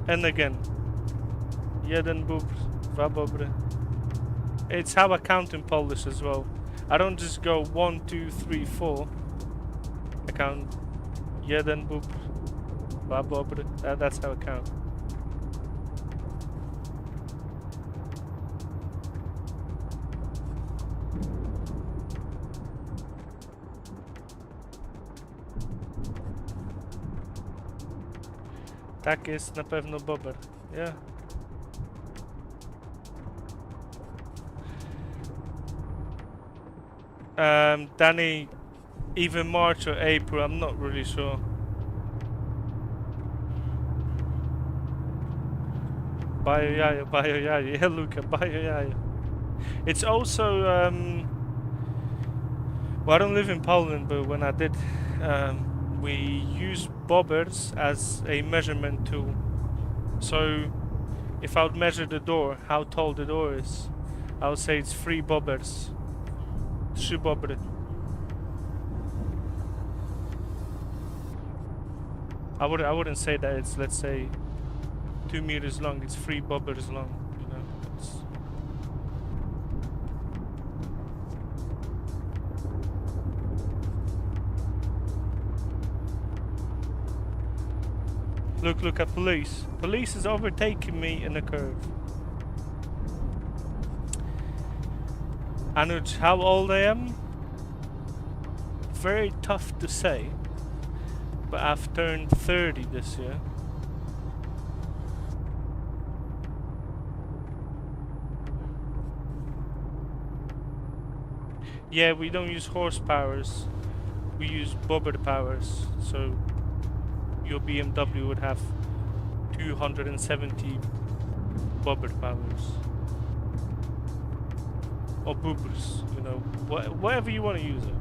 And again. 1 bobr, 2 bobry. It's how I count in Polish as well. I don't just go 1, 2, 3, 4. I count 1 bobr, 2 bobry. That's how I count. Tak jest na pewno bobber. Yeah. Danny, even March or April, I'm not really sure. Bayo Yaya, yeah, Luca, Bayo Yaya. It's also, well, I don't live in Poland, but when I did, we use bobbers as a measurement tool. So, if I would measure the door, how tall the door is, I would say it's 3 bobbers. 3 bobry. I wouldn't say that it's, let's say, 2 meters long. It's 3 bobbers long. You know. Look at police. Police is overtaking me in a curve. Anuj, how old I am? Very tough to say. But I've turned 30 this year. Yeah, we don't use horsepowers. We use bobber powers. So your BMW would have 270 bobber powers. Or boobers, you know, whatever you want to use it.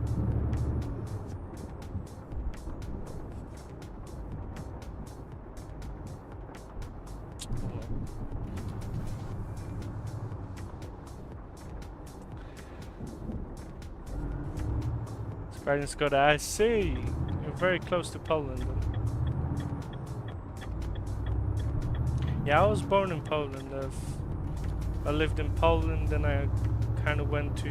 Spartan Scott, I see. You're very close to Poland. Yeah, I was born in Poland. I lived in Poland, then I kind of went to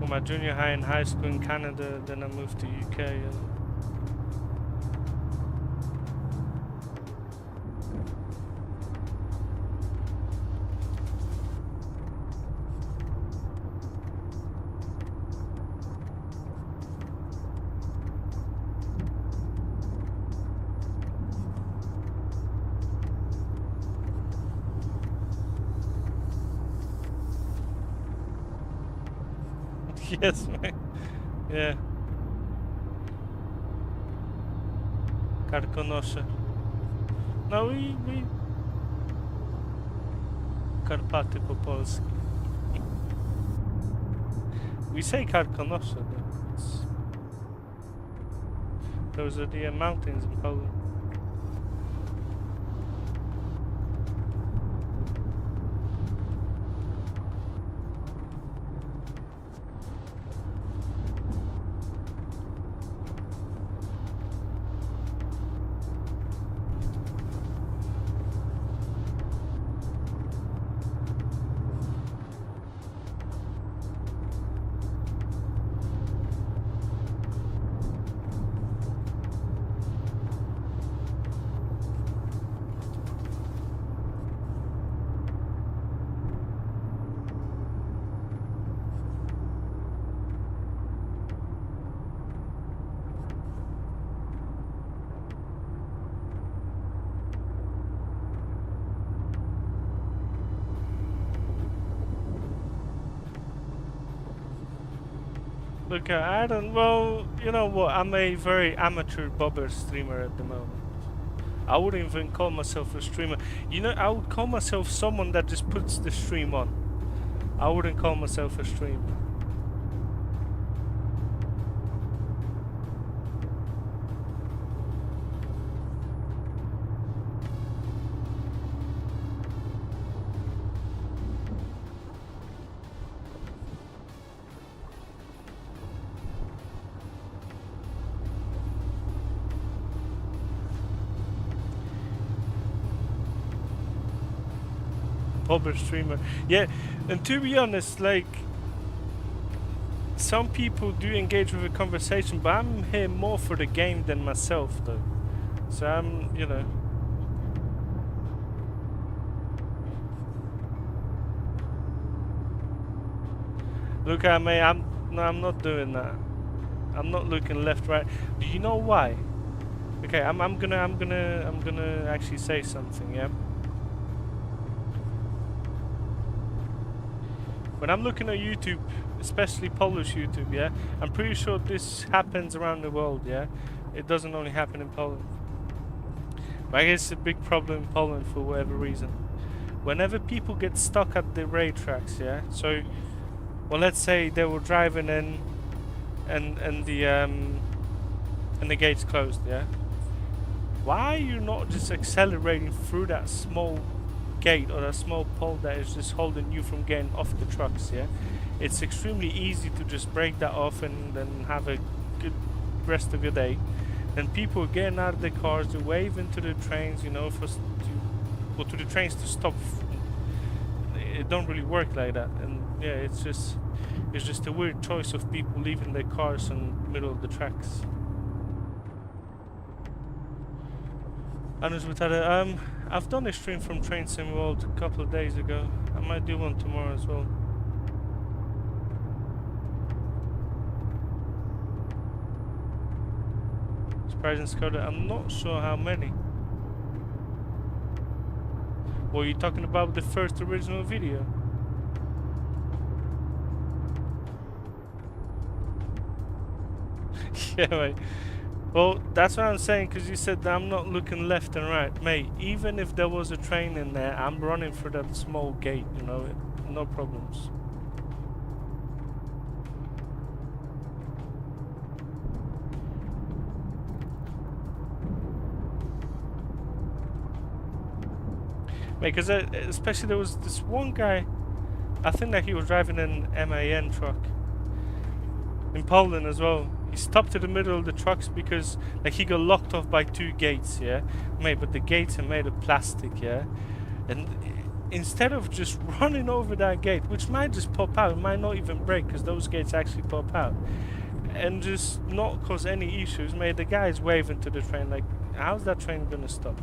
my junior high and high school in Canada, then I moved to UK. Yes, man. Yeah. Karkonosze. No we Karpaty po polsku. We say Karkonosze, though. Those are the mountains in Poland. Look, I don't. Well, you know what? I'm a very amateur bobber streamer at the moment. I wouldn't even call myself a streamer. You know, I would call myself someone that just puts the stream on. I wouldn't call myself a streamer. Bobber streamer. Yeah, and to be honest, like, some people do engage with a conversation, but I'm here more for the game than myself, though. So I'm, you know. Look at me. I'm not doing that. I'm not looking left, right. Do you know why? Okay, I'm gonna actually say something. Yeah. When I'm looking at YouTube, especially Polish YouTube, yeah, I'm pretty sure this happens around the world, yeah. It doesn't only happen in Poland. But I guess it's a big problem in Poland for whatever reason. Whenever people get stuck at the rail tracks, yeah. So, well, let's say they were driving in, and the gates closed, yeah. Why are you not just accelerating through that small gate or a small pole that is just holding you from getting off the trucks? Yeah, it's extremely easy to just break that off and then have a good rest of your day. Then people are getting out of their cars, they're waving to the trains, you know, to the trains to stop. It don't really work like that, and yeah, it's just a weird choice of people leaving their cars in the middle of the tracks. I've done a stream from Train Sim World a couple of days ago. I might do one tomorrow as well. Surprising Skoda, I'm not sure how many. Were you talking about the first original video? Yeah, mate. Well, that's what I'm saying, because you said that I'm not looking left and right. Mate, even if there was a train in there, I'm running through that small gate, you know, no problems. Mate, because especially there was this one guy, I think that he was driving an MAN truck in Poland as well. He stopped in the middle of the trucks because like he got locked off by two gates, yeah? Mate, but the gates are made of plastic, yeah? And instead of just running over that gate, which might just pop out, it might not even break because those gates actually pop out, and just not cause any issues, mate, the guy's waving to the train like, how's that train gonna stop?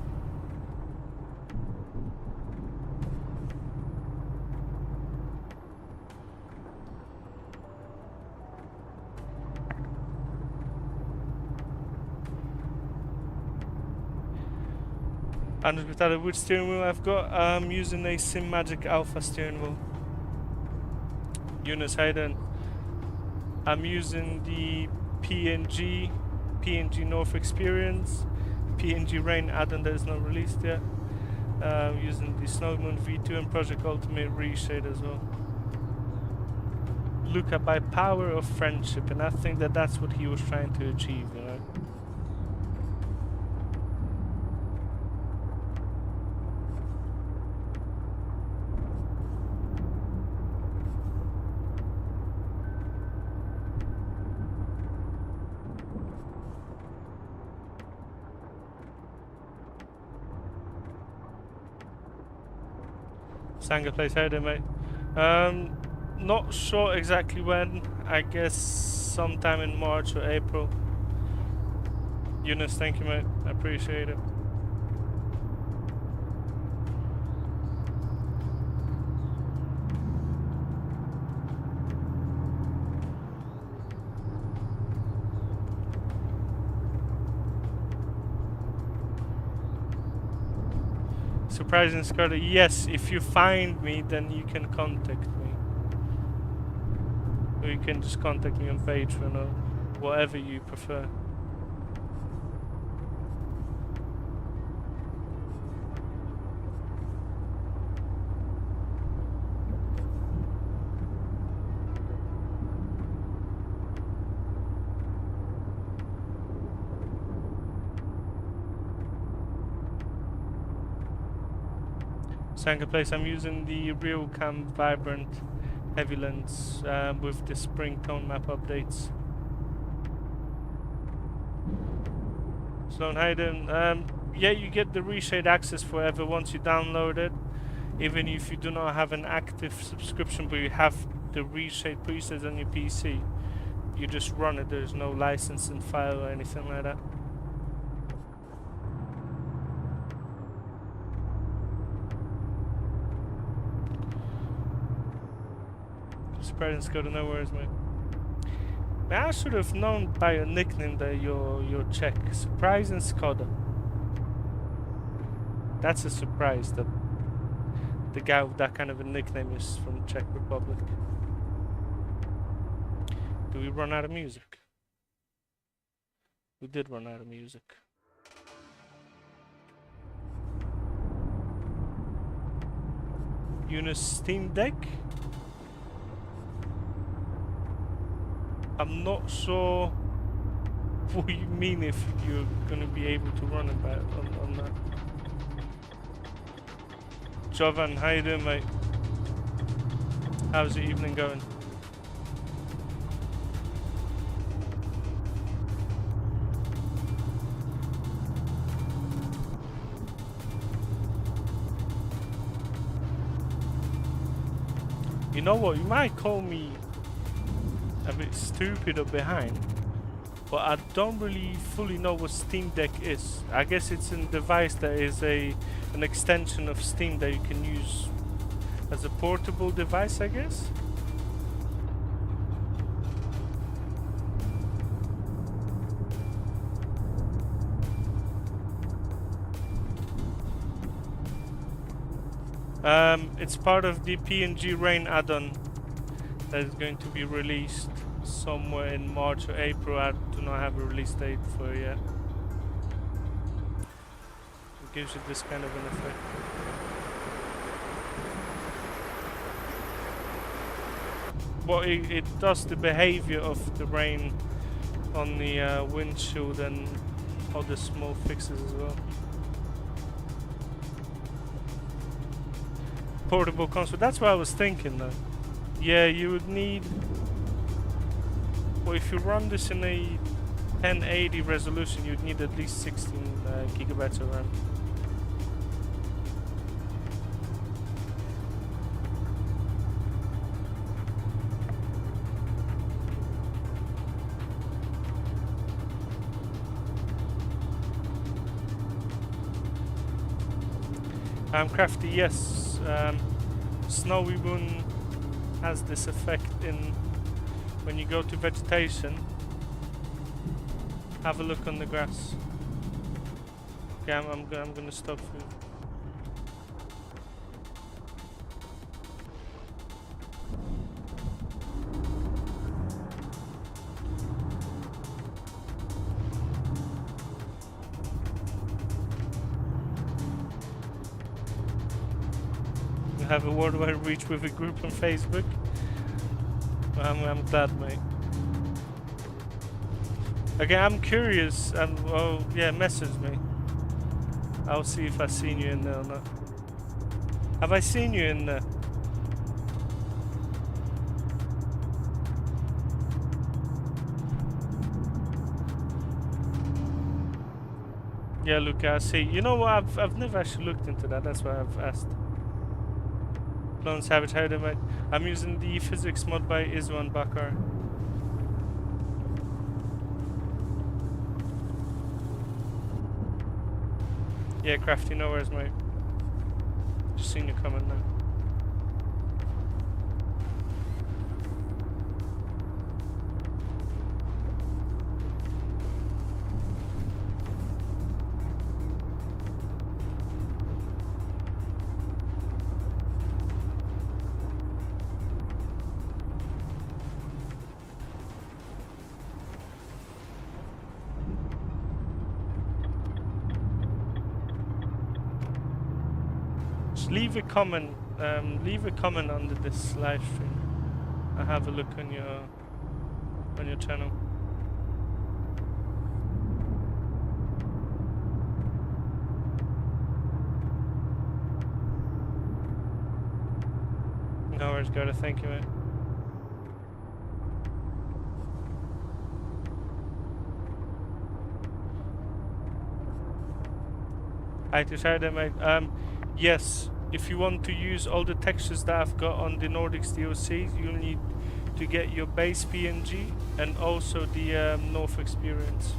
And with that, which steering wheel I've got, I'm using a SimMagic Alpha steering wheel. Eunice Hayden. I'm using the PNG NorthExperience, PNG Rain Addon that is not released yet. I'm using the SnowyMoon V2 and Project Ultimate ReShade as well. Luca, by power of friendship, and I think that that's what he was trying to achieve, you know. Sanger plays header, mate. Not sure exactly when. I guess sometime in March or April. Eunice, thank you, mate. I appreciate it. Surprising Scarlet, yes, if you find me, then you can contact me. or you can just contact me on Patreon or whatever you prefer. Second place, I'm using the RealCam Vibrant Heavy Lens with the spring tone map updates. Sloan Hayden, yeah, you get the ReShade access forever once you download it. Even if you do not have an active subscription, but you have the ReShade presets on your PC, you just run it. There's no licensing file or anything like that. Parents go to nowhere, mate. I should have known by your nickname that you're Czech. Surprising Skoda. That's a surprise that the guy with that kind of a nickname is from Czech Republic. Do we run out of music? We did run out of music. Eunice Steam Deck? I'm not sure what you mean if you're gonna be able to run it back on that. Jovan, how you doing, mate? How's the evening going? You know what? You might call me a bit stupid or behind, but I don't really fully know what Steam Deck is. I guess it's a device that is an extension of Steam that you can use as a portable device, I guess. It's part of the PNG Rain Addon that is going to be released somewhere in March or April. I do not have a release date for it yet. It gives you this kind of an effect. Well, it does the behavior of the rain on the windshield and other small fixes as well. Portable console, that's what I was thinking though. Yeah, you would need, well, if you run this in a 1080 resolution, you'd need at least 16 gigabytes of RAM. Crafty, yes. SnowyMoon has this effect in when you go to vegetation. Have a look on the grass. Okay, I'm gonna stop for you. Have a worldwide reach with a group on Facebook. I'm glad, mate. Okay, I'm curious, and well, yeah, message me. I'll see if I've seen you in there or not. Have I seen you in there? Yeah, Luca, I see. You know what? I've never actually looked into that. That's why I've asked. Lone Savage, how do mate? I'm using the physics mod by Iswan Bakar. Yeah, Crafty, no worries, mate. Just seen you coming now. Just leave a comment. Leave a comment under this live stream. I'll have a look on your channel. No worries, Garda. Thank you, mate. I decided, mate. Yes, if you want to use all the textures that I've got on the Nordics DLC, you'll need to get your base PNG and also the NorthExperience.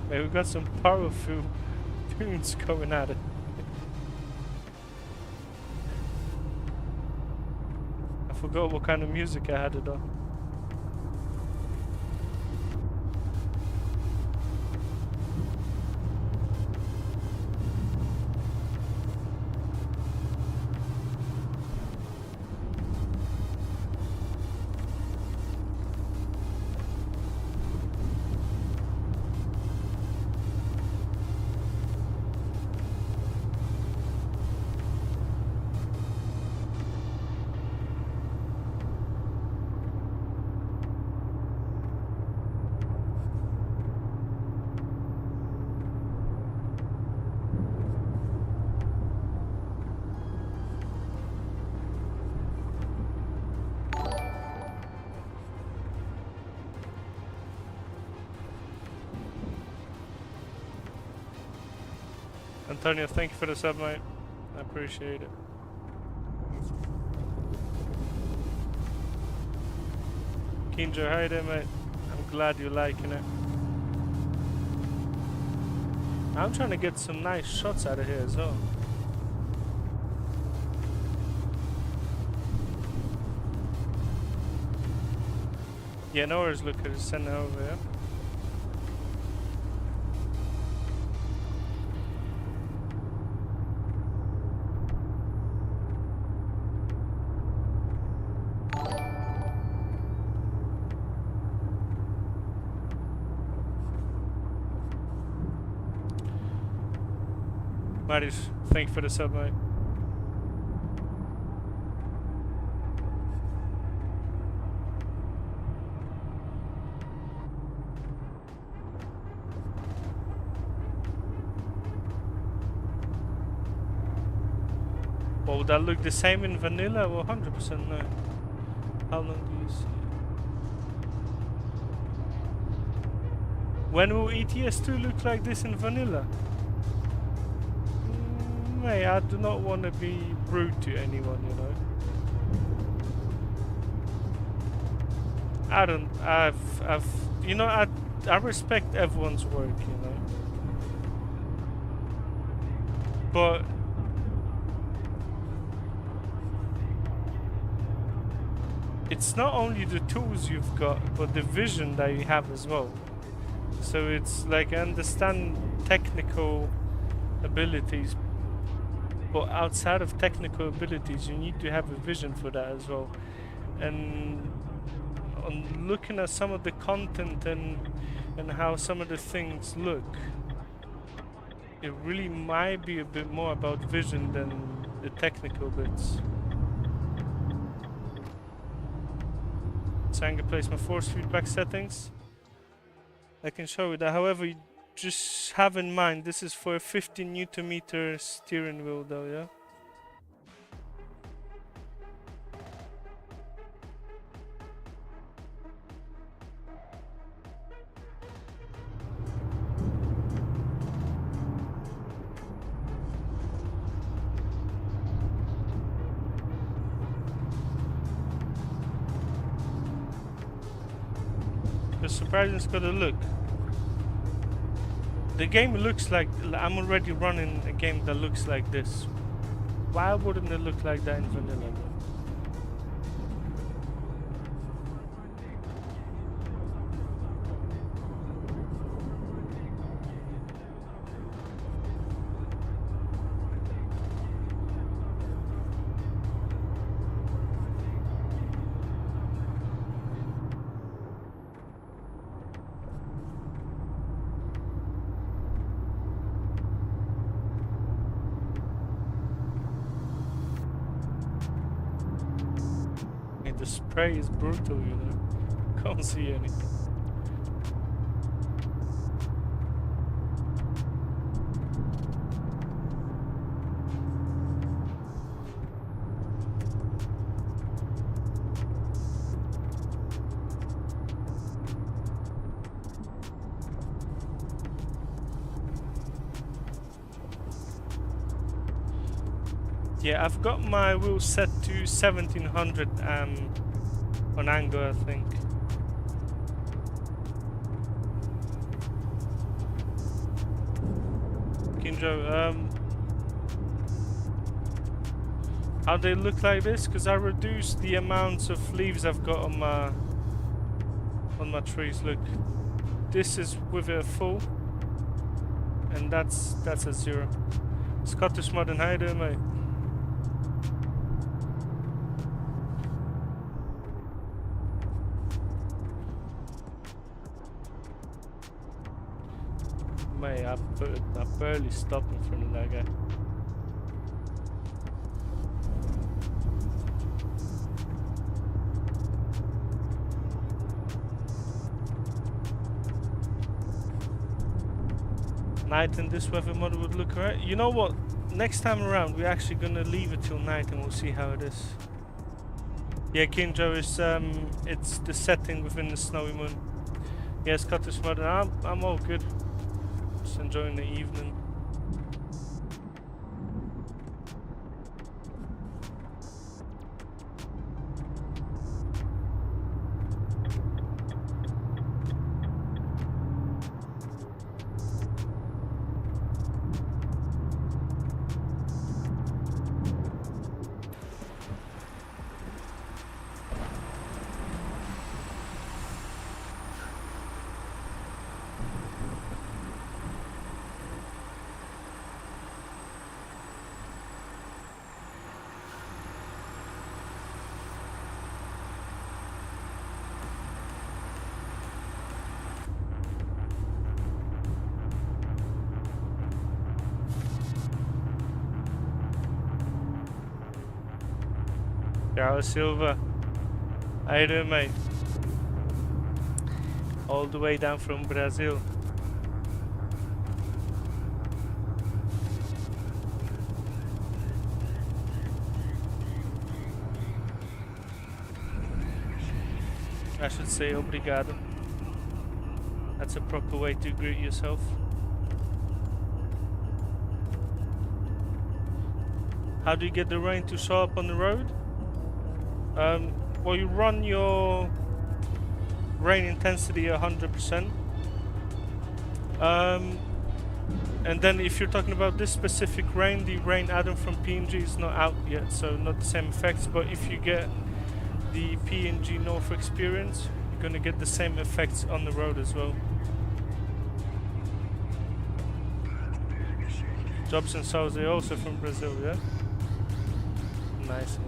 Mate, we've got some powerful tunes going at it. I forgot what kind of music I had it on. Antonio, thank you for the sub, mate. I appreciate it. Kinjo, hi there, mate. I'm glad you're liking it. I'm trying to get some nice shots out of here as well. Yeah, no worries, look, I just send it over, yeah? Marius, thank you for the sub, mate. Well, would that look the same in vanilla? Well, 100% no. How long do you see? When will ETS2 look like this in vanilla? Mate, I do not want to be rude to anyone, you know. You know, I respect everyone's work, you know. But it's not only the tools you've got, but the vision that you have as well. So it's like, I understand technical abilities, but outside of technical abilities, you need to have a vision for that as well. And on looking at some of the content and how some of the things look, it really might be a bit more about vision than the technical bits. So I'm gonna place my force feedback settings. I can show you that. However, you just have in mind this is for a 50 Newton meter steering wheel though, yeah? It's surprising it's got a look. The game looks like, I'm already running a game that looks like this. Why wouldn't it look like that in vanilla? grey is brutal, you know. Can't see anything. Yeah, I've got my wheel set to 1700 on angle, I think. Kinjo, how they look like this? Because I reduced the amounts of leaves I've got on my trees. Look, this is with a full, and that's a 0. Scottish Modern, how you doing, mate? Mate, I barely stopped in front of that guy. Night in this weather mode would look alright. You know what? Next time around, we're actually gonna leave it till night and we'll see how it is. Yeah, Kinjo is it's the setting within the SnowyMoon. Yeah, Scottish Modern. I'm all good. Just enjoying the evening. Carlos Silva, how you doing, mate? All the way down from Brazil. I should say obrigado. That's a proper way to greet yourself. How do you get the rain to show up on the road? Well, you run your rain intensity 100%. And then if you're talking about this specific rain, the Rain Addon from PNG is not out yet, so not the same effects. But if you get the PNG NorthExperience, you're gonna get the same effects on the road as well. Jobson Souza also from Brazil, yeah? Nice, man.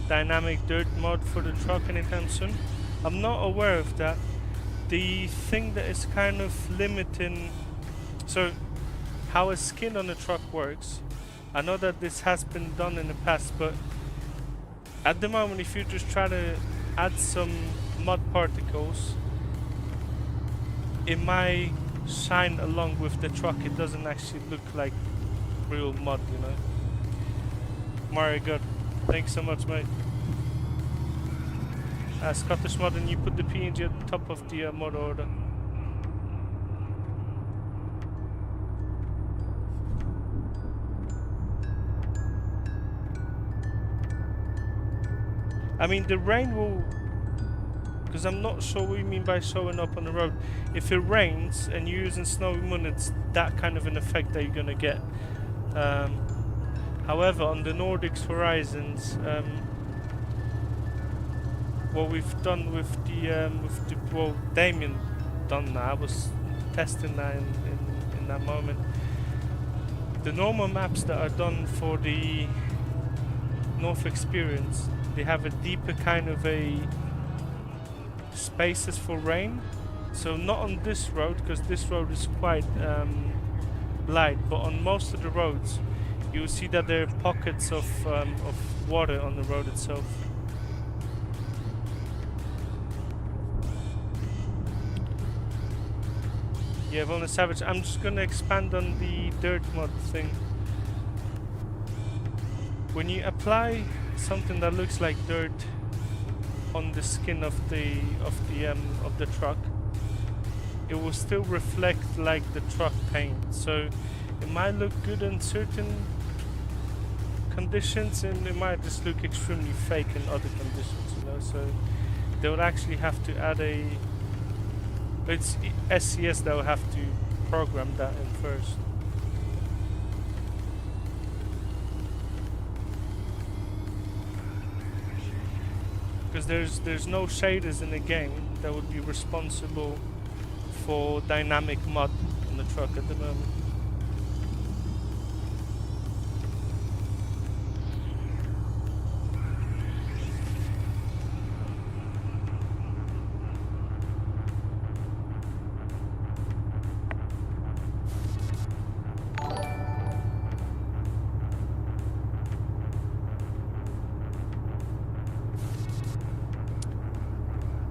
Dynamic dirt mod for the truck anytime soon? I'm not aware of that. The thing that is kind of limiting, so how a skin on the truck works, I know that this has been done in the past, but at the moment if you just try to add some mud particles, it might shine along with the truck. It doesn't actually look like real mud, you know. Mario God, thanks so much, mate. Scottish Modern, you put the PNG at the top of the mod order. I mean, the rain will, because I'm not sure what you mean by showing up on the road. If it rains and you're using SnowyMoon, it's that kind of an effect that you're gonna get. However, on the Nordic Horizons, what we've done with the well, Damien done that. I was testing that in that moment. The normal maps that are done for the NorthExperience, they have a deeper kind of a spaces for rain. So not on this road, because this road is quite light, but on most of the roads you will see that there are pockets of water on the road itself. Yeah, Volna Savage, I'm just gonna expand on the dirt mod thing. When you apply something that looks like dirt on the skin of the truck, it will still reflect like the truck paint. So it might look good in certain conditions, and it might just look extremely fake in other conditions, you know. So they would actually have to add a. It's SCS that will have to program that in first. Because there's no shaders in the game that would be responsible for dynamic mud on the truck at the moment.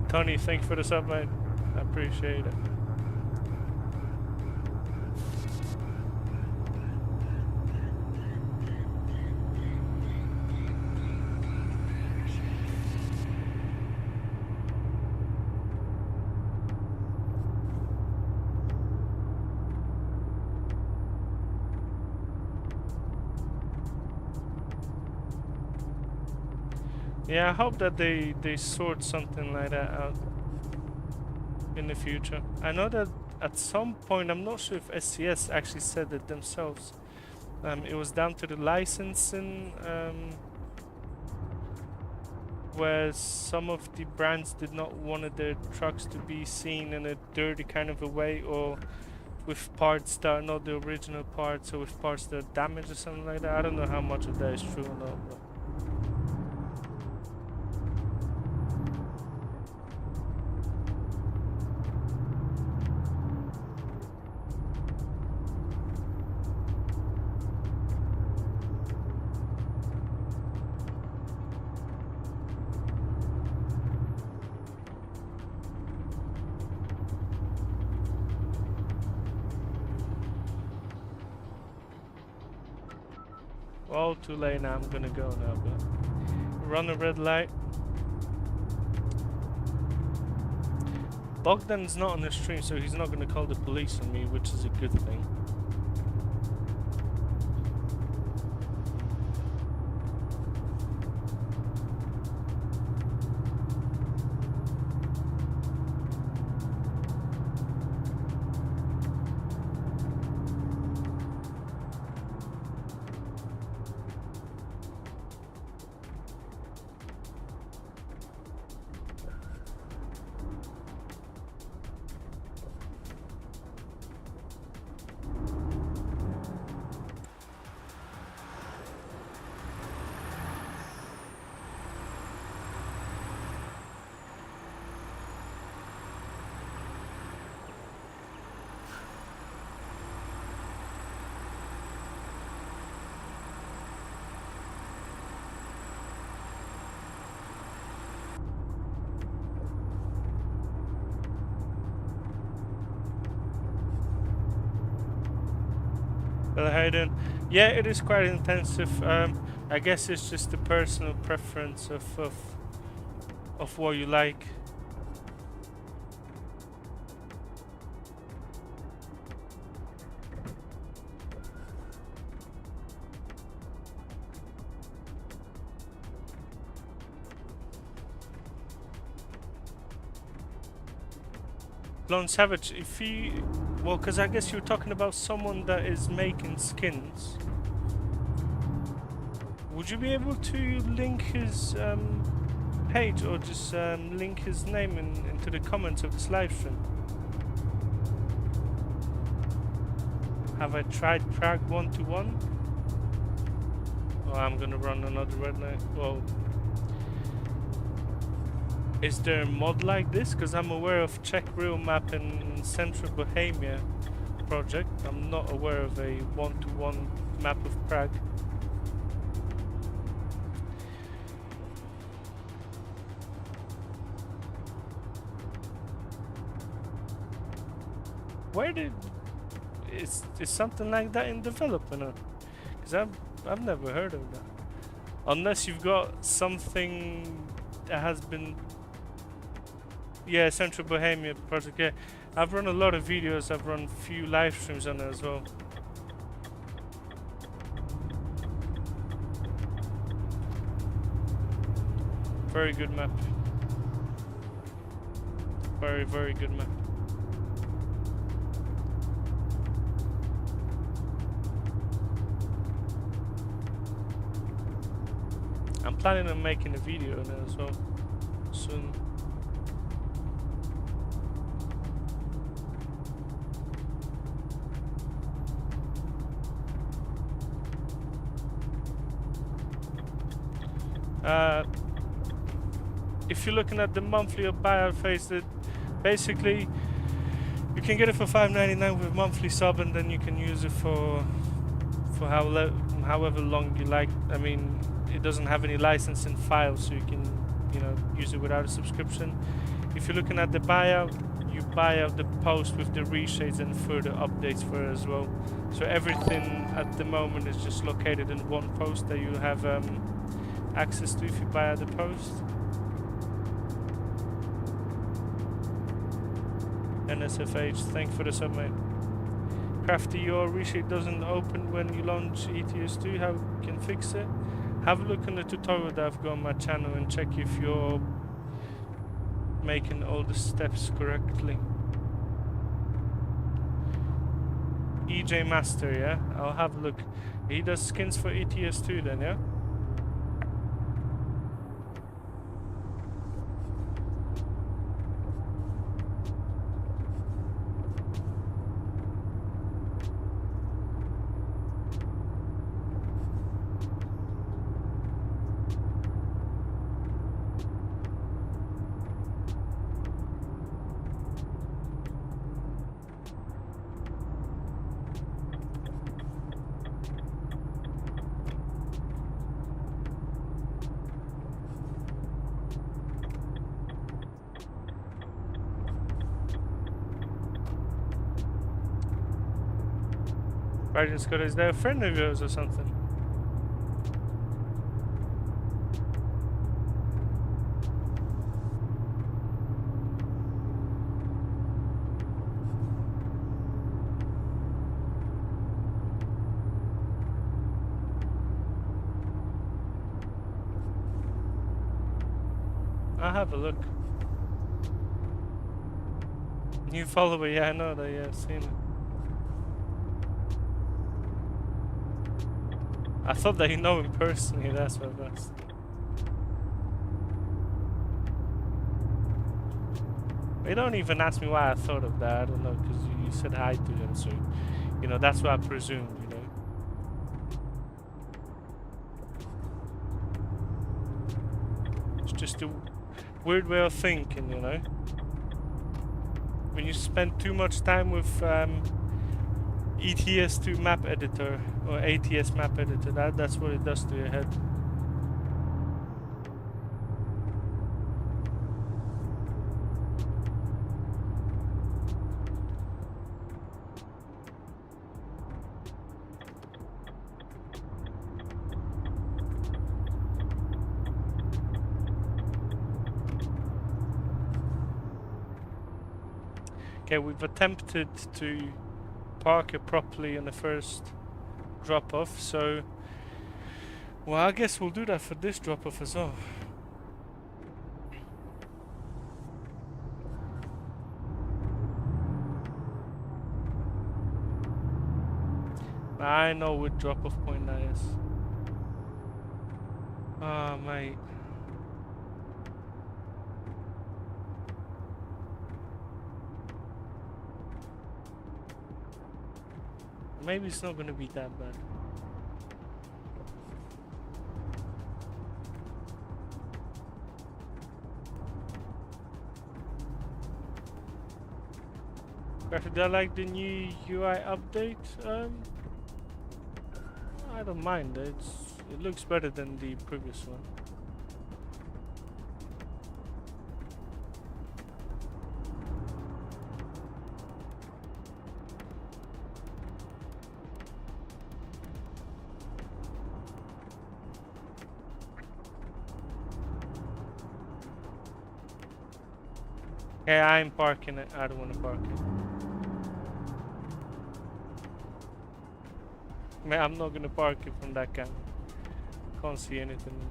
Tony, thank you for the sub, mate. I appreciate it. Yeah, I hope that they sort something like that out in the future. I know that at some point, I'm not sure if SCS actually said it themselves, it was down to the licensing, where some of the brands did not want their trucks to be seen in a dirty kind of a way, or with parts that are not the original parts, or with parts that are damaged or something like that. I don't know how much of that is true or not. But all too late now, I'm gonna go now, but run a red light. Bogdan's not on the stream, so he's not gonna call the police on me, which is a good thing. Well, Hayden, yeah, it is quite intensive. I guess it's just the personal preference of what you like. Lone Savage, if you... Well, because I guess you're talking about someone that is making skins. Would you be able to link his page, or just link his name into the comments of this live stream? Have I tried Prague 1-1? Oh, I'm gonna run another red light. Well, is there a mod like this? Because I'm aware of Czech Real Map in central Bohemia, project. I'm not aware of a one-to-one map of Prague. Where did is something like that in development? Because I've never heard of that. Unless you've got something that has been, yeah, Central Bohemia project. Yeah, I've run a lot of videos. I've run a few live streams on it as well. Very good map. Very, very good map. I'm planning on making a video on it as well soon. If you're looking at the monthly or buyout phase, that basically you can get it for $5.99 with monthly sub, and then you can use it for however long you like. I mean, it doesn't have any licensing files, so you can, you know, use it without a subscription. If you're looking at the buyout, you buy out the post with the reshades and further updates for it as well. So everything at the moment is just located in one post that you have access to if you buy out the post. NSFH, thanks for the sub, mate. Crafty, your reshade doesn't open when you launch ETS2. How you can fix it? Have a look on the tutorial that I've got on my channel and check if you're making all the steps correctly. EJ Master, yeah? I'll have a look. He does skins for ETS2 then, yeah? Guardian Scott, is there a friend of yours or something? I'll have a look. New follower, yeah, I know that, yeah, I've seen it. I thought that you know him personally, that's what I asked. You don't even ask me why I thought of that, I don't know, because you said hi to him, so, you know, that's what I presumed, you know. It's just a weird way of thinking, you know. When you spend too much time with ETS2 map editor or ATS map editor, that's what it does to your head. Okay, we've attempted to park it properly in the first drop-off, so well, I guess we'll do that for this drop-off as well. I know what drop-off point that is. Oh, mate. Maybe it's not gonna be that bad. Graphic, do I like the new UI update? I don't mind. It looks better than the previous one. Yeah, I'm parking it. I don't want to park it. Man, I'm not gonna park it from that camera. Can't see anything in there.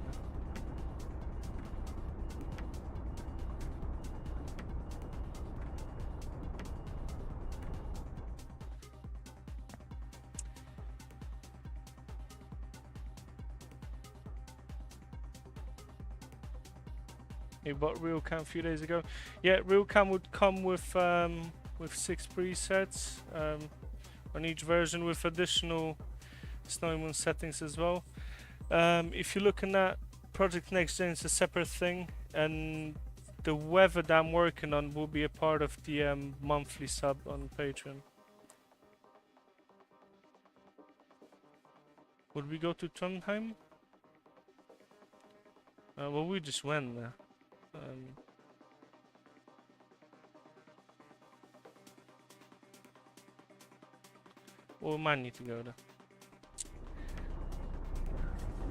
You bought RealCam a few days ago. Yeah, RealCam would come with 6 presets on each version with additional SnowyMoon settings as well. If you're looking at Project Next-Gen, it's a separate thing, and the weather that I'm working on will be a part of the monthly sub on Patreon. Would we go to Trondheim? Well, we just went there. Well, we might need to go there.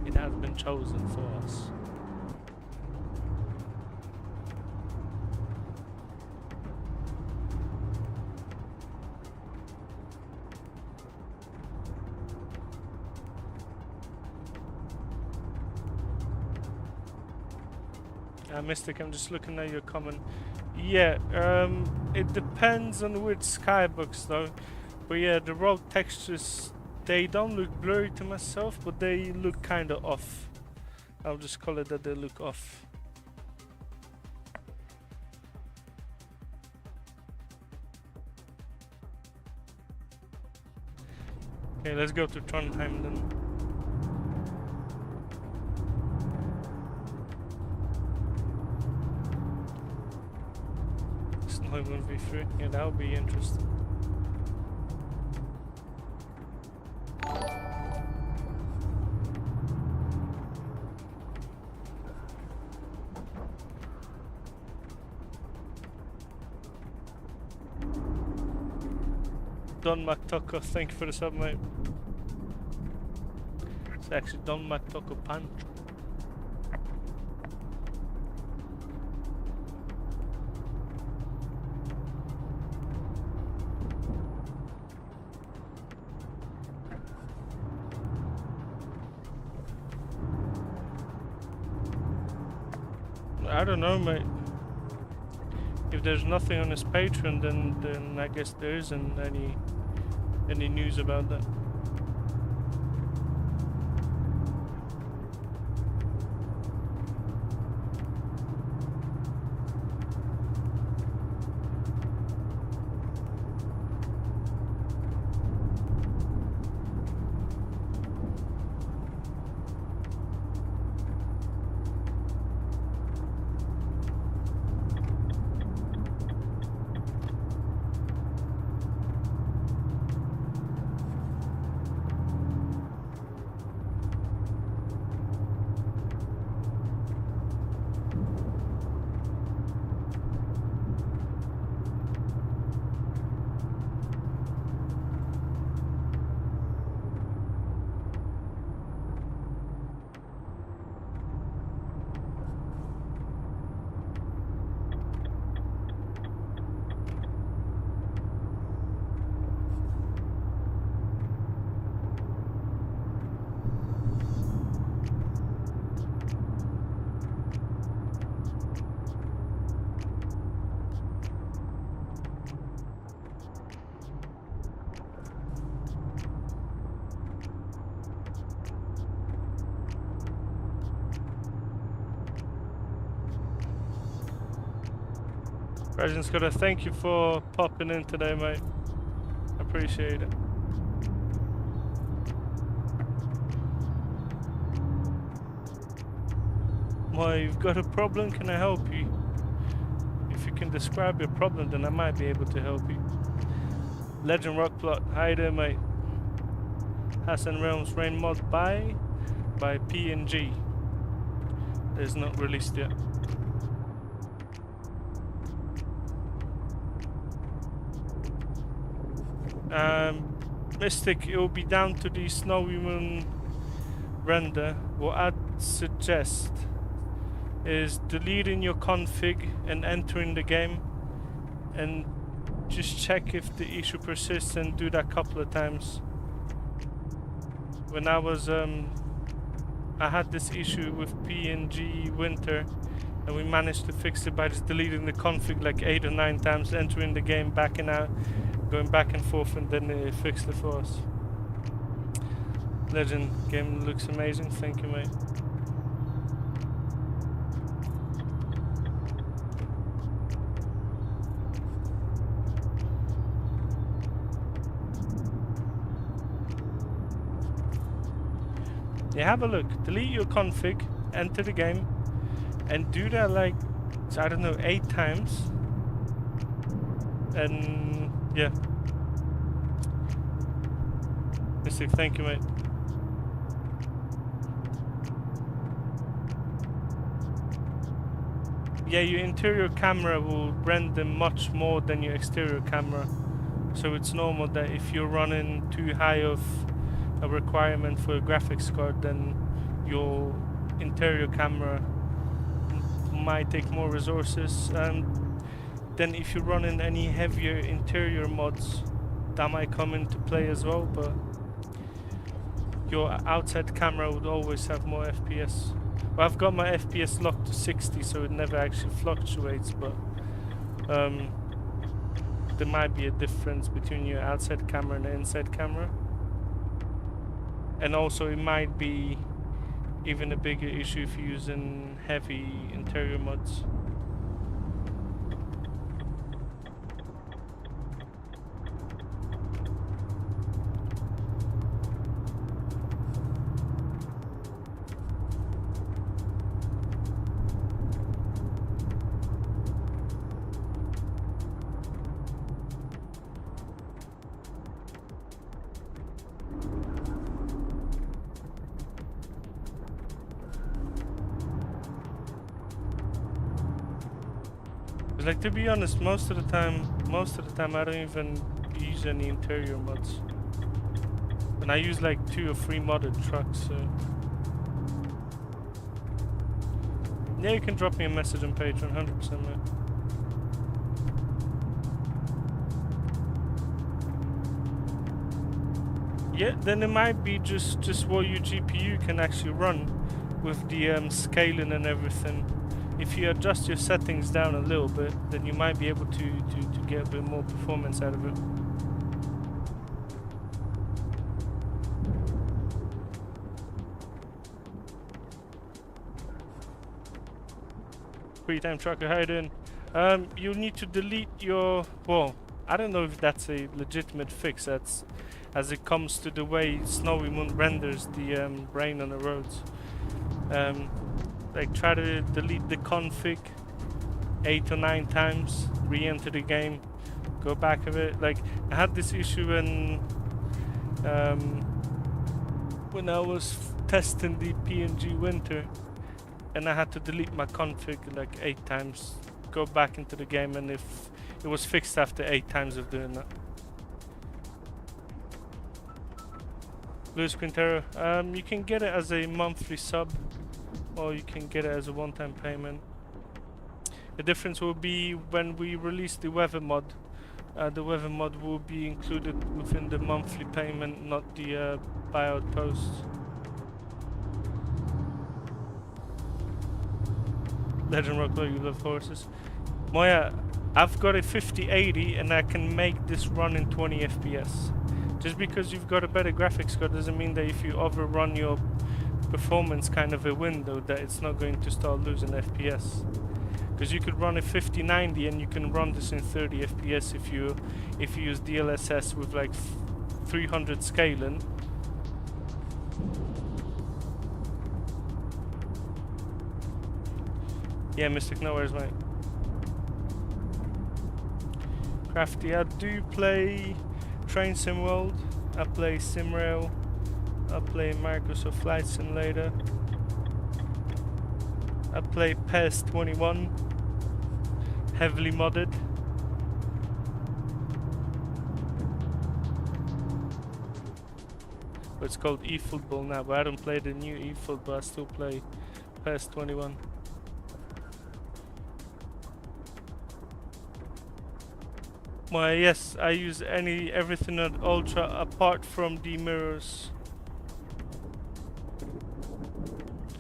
It has been chosen for us. Mystic, I'm just looking at your comment. Yeah, it depends on which skybox though. But yeah, the road textures, they don't look blurry to myself, but they look kind of off. I'll just call it that they look off. Okay, let's go to Trondheim then. SnowyMoon V3, yeah, that would be interesting. Don McTucker, thank you for the sub, mate. It's actually Don McTucker Punch. I don't know, mate. If there's nothing on his Patreon, then I guess there isn't any news about that. President Scott, thank you for popping in today, mate. I appreciate it. Well, you've got a problem, can I help you? If you can describe your problem, then I might be able to help you. Legend Rockplot, hi there mate. Hassan Realms Rain mod by PNG. It's not released yet. Mystic, it will be down to the SnowyMoon render. What I'd suggest is deleting your config and entering the game, and just check if the issue persists and do that a couple of times. When I was I had this issue with PNG Winter, and we managed to fix it by just deleting the config like 8 or 9 times, entering the game, backing out, going back and forth, and then it fixed it for us. Legend, game looks amazing, thank you mate. Yeah, have a look, delete your config, enter the game, and do that like, I don't know, 8 times. And yeah. Mystic, thank you mate. Yeah, your interior camera will render much more than your exterior camera. So it's normal that if you're running too high of a requirement for a graphics card, then your interior camera might take more resources. And then if you're running any heavier interior mods, that might come into play as well, but your outside camera would always have more FPS. Well, I've got my FPS locked to 60, so it never actually fluctuates, but there might be a difference between your outside camera and the inside camera. And also it might be even a bigger issue if you're using heavy interior mods. Like, to be honest, most of the time I don't even use any interior mods, and I use like 2 or 3 modded trucks. So yeah, you can drop me a message on Patreon, 100% mate. Yeah, then it might be just what your GPU can actually run with the scaling and everything. If you adjust your settings down a little bit, then you might be able to get a bit more performance out of it. Free time trucker, how you doing? You'll need to delete your, well, I don't know if that's a legitimate fix. That's as it comes to the way SnowyMoon renders the rain on the roads. Like, try to delete the config 8 or 9 times, re-enter the game, go back of it. Like, I had this issue when I was testing the PNG Winter, and I had to delete my config like 8 times, go back into the game, and if it was fixed after 8 times of doing that. Luis Quintero, you can get it as a monthly sub, or you can get it as a one-time payment. The difference will be when we release the weather mod. The weather mod will be included within the monthly payment, not the buyout post. Legend Rockler, you love horses. Moya, I've got a 5080 and I can make this run in 20 FPS. Just because you've got a better graphics card doesn't mean that if you overrun your performance kind of a window that it's not going to start losing FPS. Because you could run a 5090 and you can run this in 30 FPS if you use DLSS with like 300 scaling. Yeah, Mystic, no worries, mate. Crafty, I do play Train Sim World, I play SimRail, I play Microsoft Flight Simulator, I play PES 21, heavily modded. But it's called eFootball now, but I don't play the new eFootball, I still play PES 21. Well, yes, I use everything at Ultra apart from the mirrors.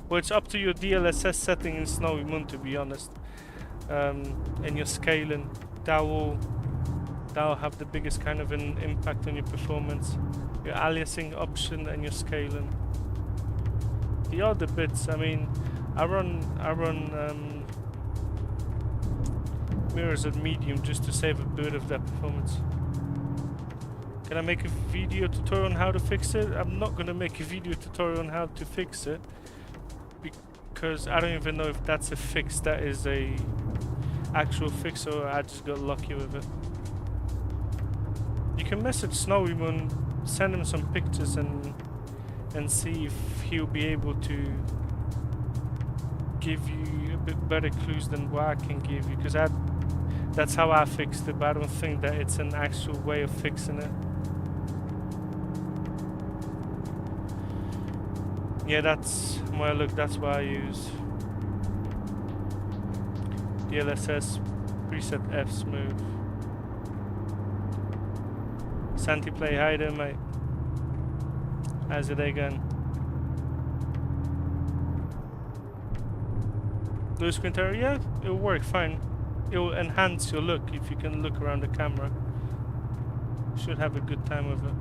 Well, it's up to your DLSS setting in SnowyMoon, to be honest, and your scaling. That will have the biggest kind of an impact on your performance. Your aliasing option and your scaling. The other bits, I mean, I run mirrors at medium just to save a bit of that performance. Can I make a video tutorial on how to fix it? I'm not gonna make a video tutorial on how to fix it because I don't even know if that's a fix, that is a actual fix, or I just got lucky with it. You can message SnowyMoon, send him some pictures and see if he'll be able to give you a bit better clues than what I can give you, because that's how I fixed it, but I don't think that it's an actual way of fixing it. Yeah, that's, well, look, that's what I use. DLSS preset F smooth. Santi play, hi there, mate. How's it again? Blue screen terror, yeah, it'll work fine. It'll enhance your look if you can look around the camera. Should have a good time with it.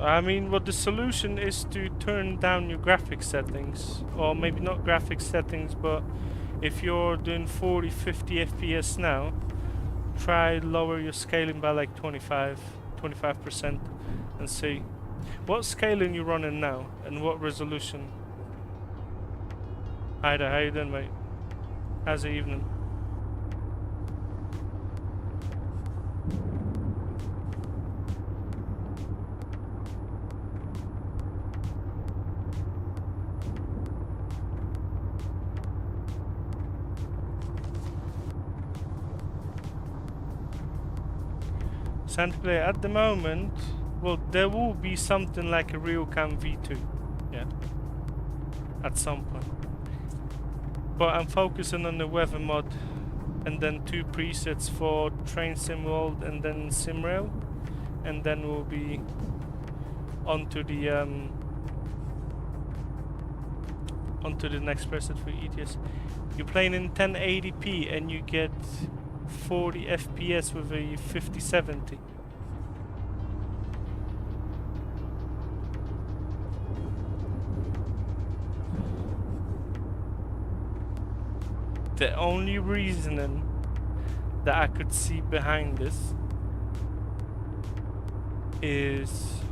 I mean, what the solution is to turn down your graphics settings, or maybe not graphics settings, but if you're doing 40-50 FPS now, try lower your scaling by like 25% and see what scaling you're running now and what resolution. Hi there, how you doing, mate? How's the evening? Play at the moment, well, there will be something like a RealCam V2, yeah, at some point. But I'm focusing on the weather mod, and then 2 presets for Train Sim World and then SimRail, and then we'll be onto the next preset for ETS. You're playing in 1080p and you get 40 FPS with a 5070. The only reasoning that I could see behind this is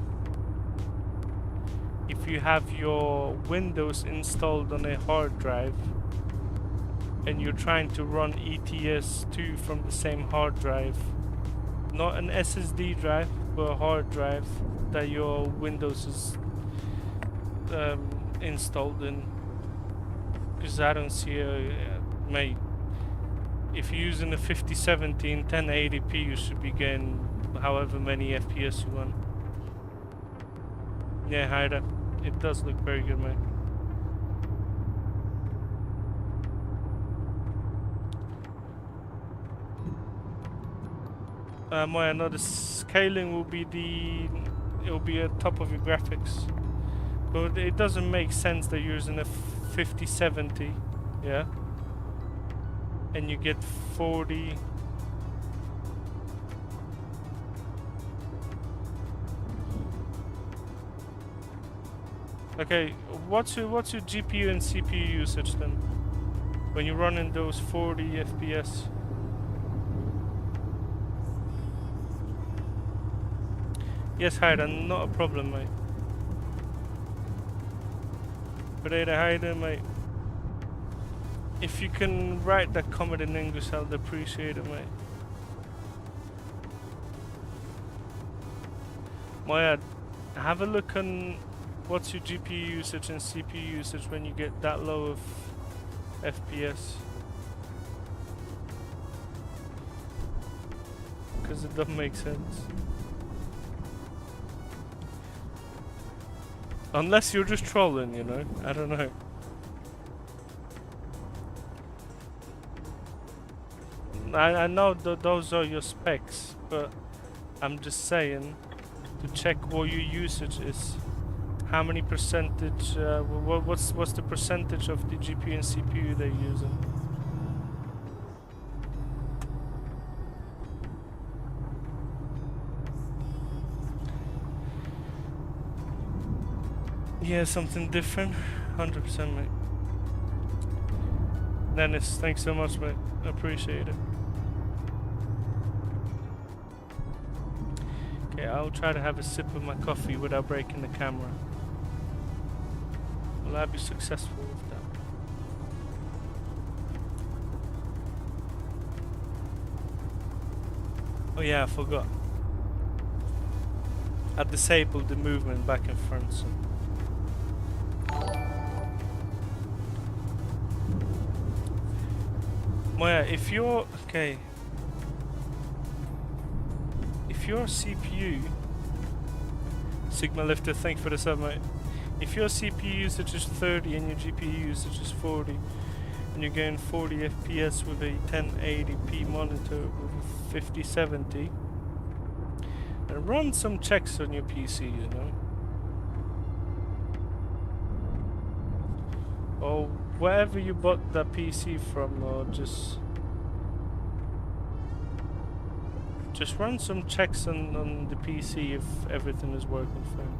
if you have your Windows installed on a hard drive and you're trying to run ETS2 from the same hard drive, not an SSD drive, but a hard drive that your Windows is installed in. Because I don't see mate, if you're using a 5070 in 1080p, you should be getting however many FPS you want. Yeah, hi there. It does look very good, mate. Well, no, the scaling will be it'll be at top of your graphics, but it doesn't make sense that you're using a 5070, yeah, and you get 40. Okay, what's your GPU and CPU usage then? When you're running those 40 FPS? Yes, Hayden, not a problem, mate. But Ada, how you doing, mate? If you can write that comment in English, I'd appreciate it, mate. Maya, have a look on what's your GPU usage and CPU usage when you get that low of FPS. Because it doesn't make sense. Unless you're just trolling, you know? I don't know. I know those are your specs, but I'm just saying to check what your usage is. How many percentage, what's the percentage of the GPU and CPU they're using? Yeah, something different. 100%, mate. Dennis, thanks so much, mate. I appreciate it. Okay, I'll try to have a sip of my coffee without breaking the camera. Will I be successful with that? Oh yeah, I forgot. I disabled the movement back and front, so. Moya, if you're okay, if your CPU, Sigma Lifter, thank you for the sub, mate. If your CPU usage is 30 and your GPU usage is 40, and you're getting 40 FPS with a 1080p monitor with a 5070, and run some checks on your PC, you know, or wherever you bought that PC from, or just run some checks on the PC if everything is working fine.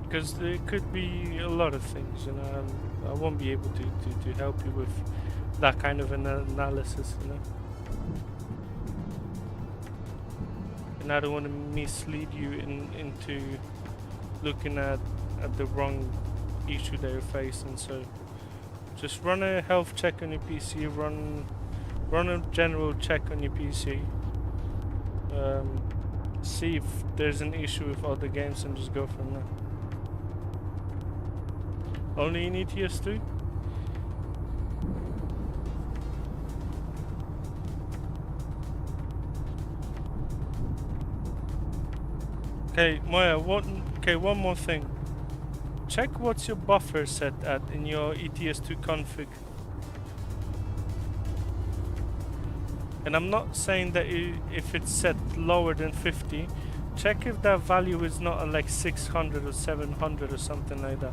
Because there could be a lot of things, you know. I won't be able to help you with that kind of an analysis, you know. And I don't want to mislead you into looking at the wrong issue that you're facing. So just run a health check on your PC, run a general check on your PC. See if there's an issue with other games and just go from there. Only in ETS2? Okay, Moya, one more thing. Check what's your buffer set at in your ETS2 config. And I'm not saying that if it's set lower than 50, check if that value is not like 600 or 700 or something like that.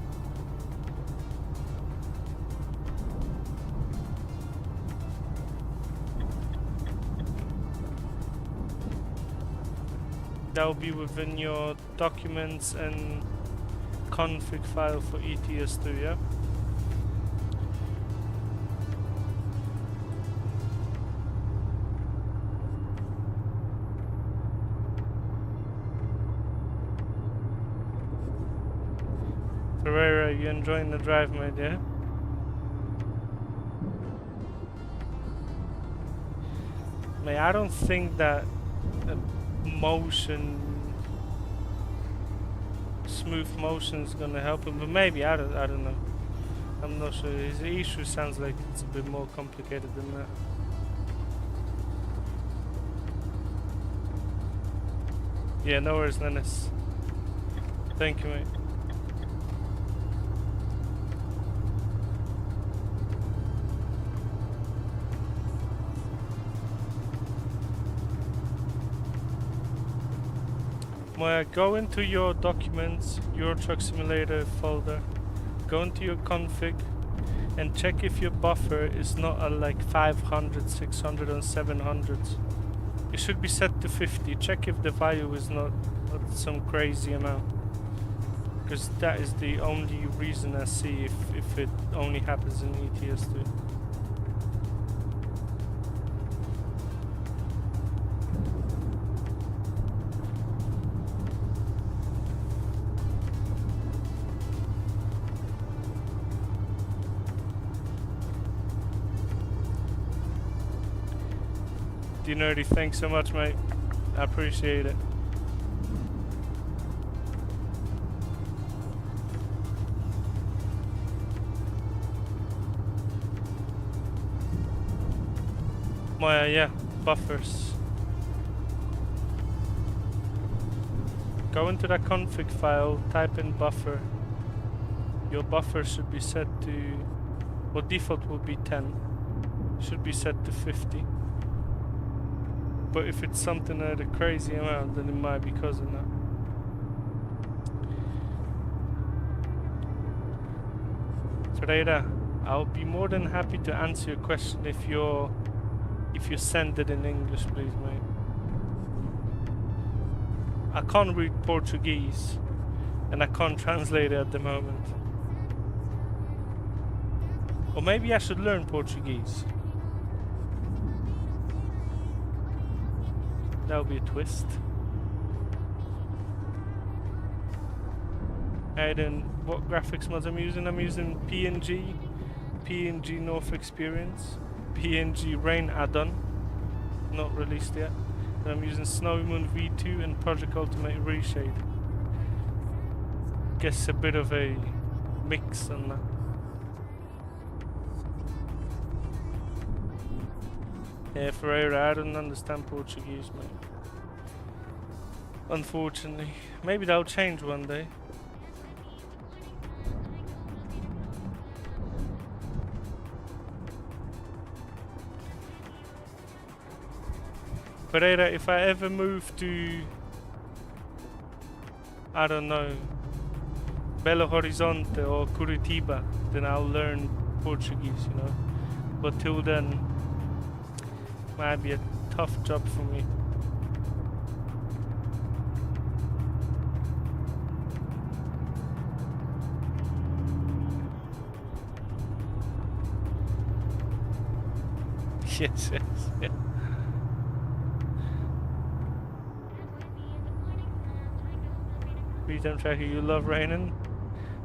That will be within your documents and config file for ETS2, yeah? Ferreira, you enjoying the drive, mate, yeah? Mate, I don't think that smooth motion is gonna help him, but maybe I don't know. I'm not sure. His issue sounds like it's a bit more complicated than that. Yeah, no worries, Dennis. Thank you, mate. Go into your documents, Euro Truck Simulator folder, go into your config and check if your buffer is not at like 500, 600 and 700. It should be set to 50. Check if the value is not some crazy amount. Because that is the only reason I see if it only happens in ETS2. Nerdy, thanks so much, mate. I appreciate it. Yeah, buffers. Go into that config file, type in buffer. Your buffer should be set to, well, default will be 10. Should be set to 50. But if it's something at a crazy amount, then it might be causing that. Ferreira, I'll be more than happy to answer your question if you send it in English, please, mate. I can't read Portuguese, and I can't translate it at the moment. Or maybe I should learn Portuguese. That would be a twist. Addon, what graphics mods I'm using? I'm using PNG NorthExperience, PNG Rain Addon, not released yet. And I'm using SnowyMoon V2 and Project Ultimate ReShade. Guess a bit of a mix on that. Yeah, Ferreira, I don't understand Portuguese, mate. Unfortunately. Maybe that'll change one day. Ferreira, if I ever move to, I don't know, Belo Horizonte or Curitiba, then I'll learn Portuguese, you know. But till then, might be a tough job for me. Yes, yes, yeah. Freedom Tracker, you love Raining?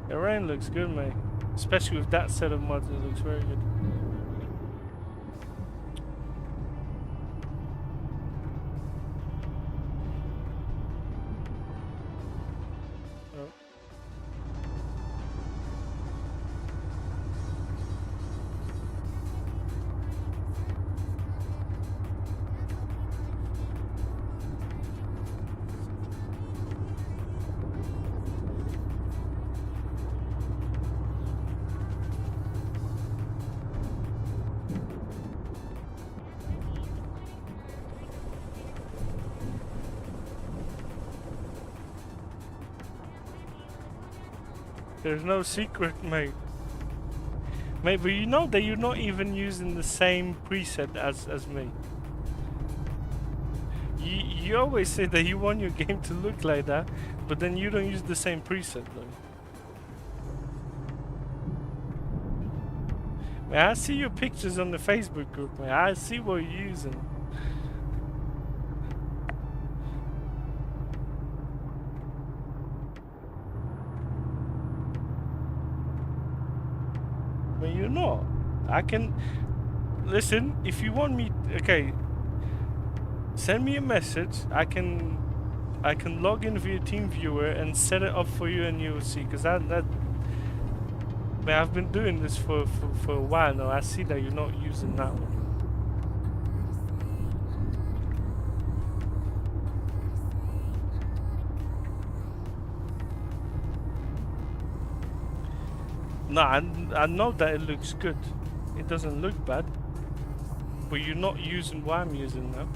Yeah, Rain looks good, mate. Especially with that set of mods, it looks very good. There's no secret, mate. Mate, but you know that you're not even using the same preset as me. You always say that you want your game to look like that, but then you don't use the same preset, though. Man, I see your pictures on the Facebook group, man. I see what you're using. But you're not. I can... Listen, if you want me... Okay. Send me a message. I can log in via TeamViewer and set it up for you and you'll see. Because man, I've been doing this for a while now. I see that you're not using that one. No, I know that it looks good. It doesn't look bad. But you're not using what I'm using now.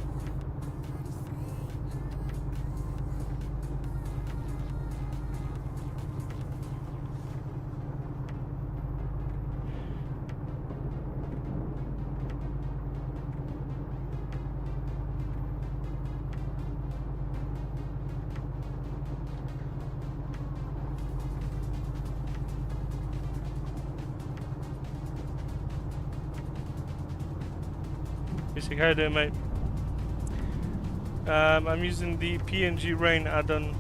Basic. How you doing, mate? I'm using the PNG Rain Addon.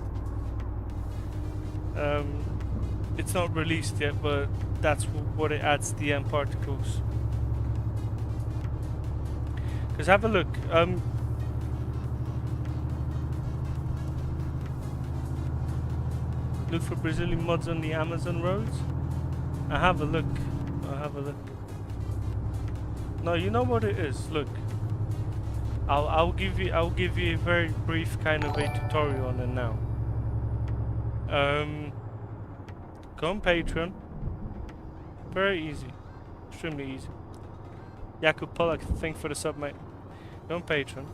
It's not released yet, but that's what it adds to the end particles. Because have a look. Look for Brazilian mods on the Amazon roads. I have a look. No, you know what it is. Look, I'll give you a very brief kind of a tutorial on it now. Go on Patreon. Very easy, extremely easy. Jakub Polak, thank you for the sub, mate. Go on Patreon.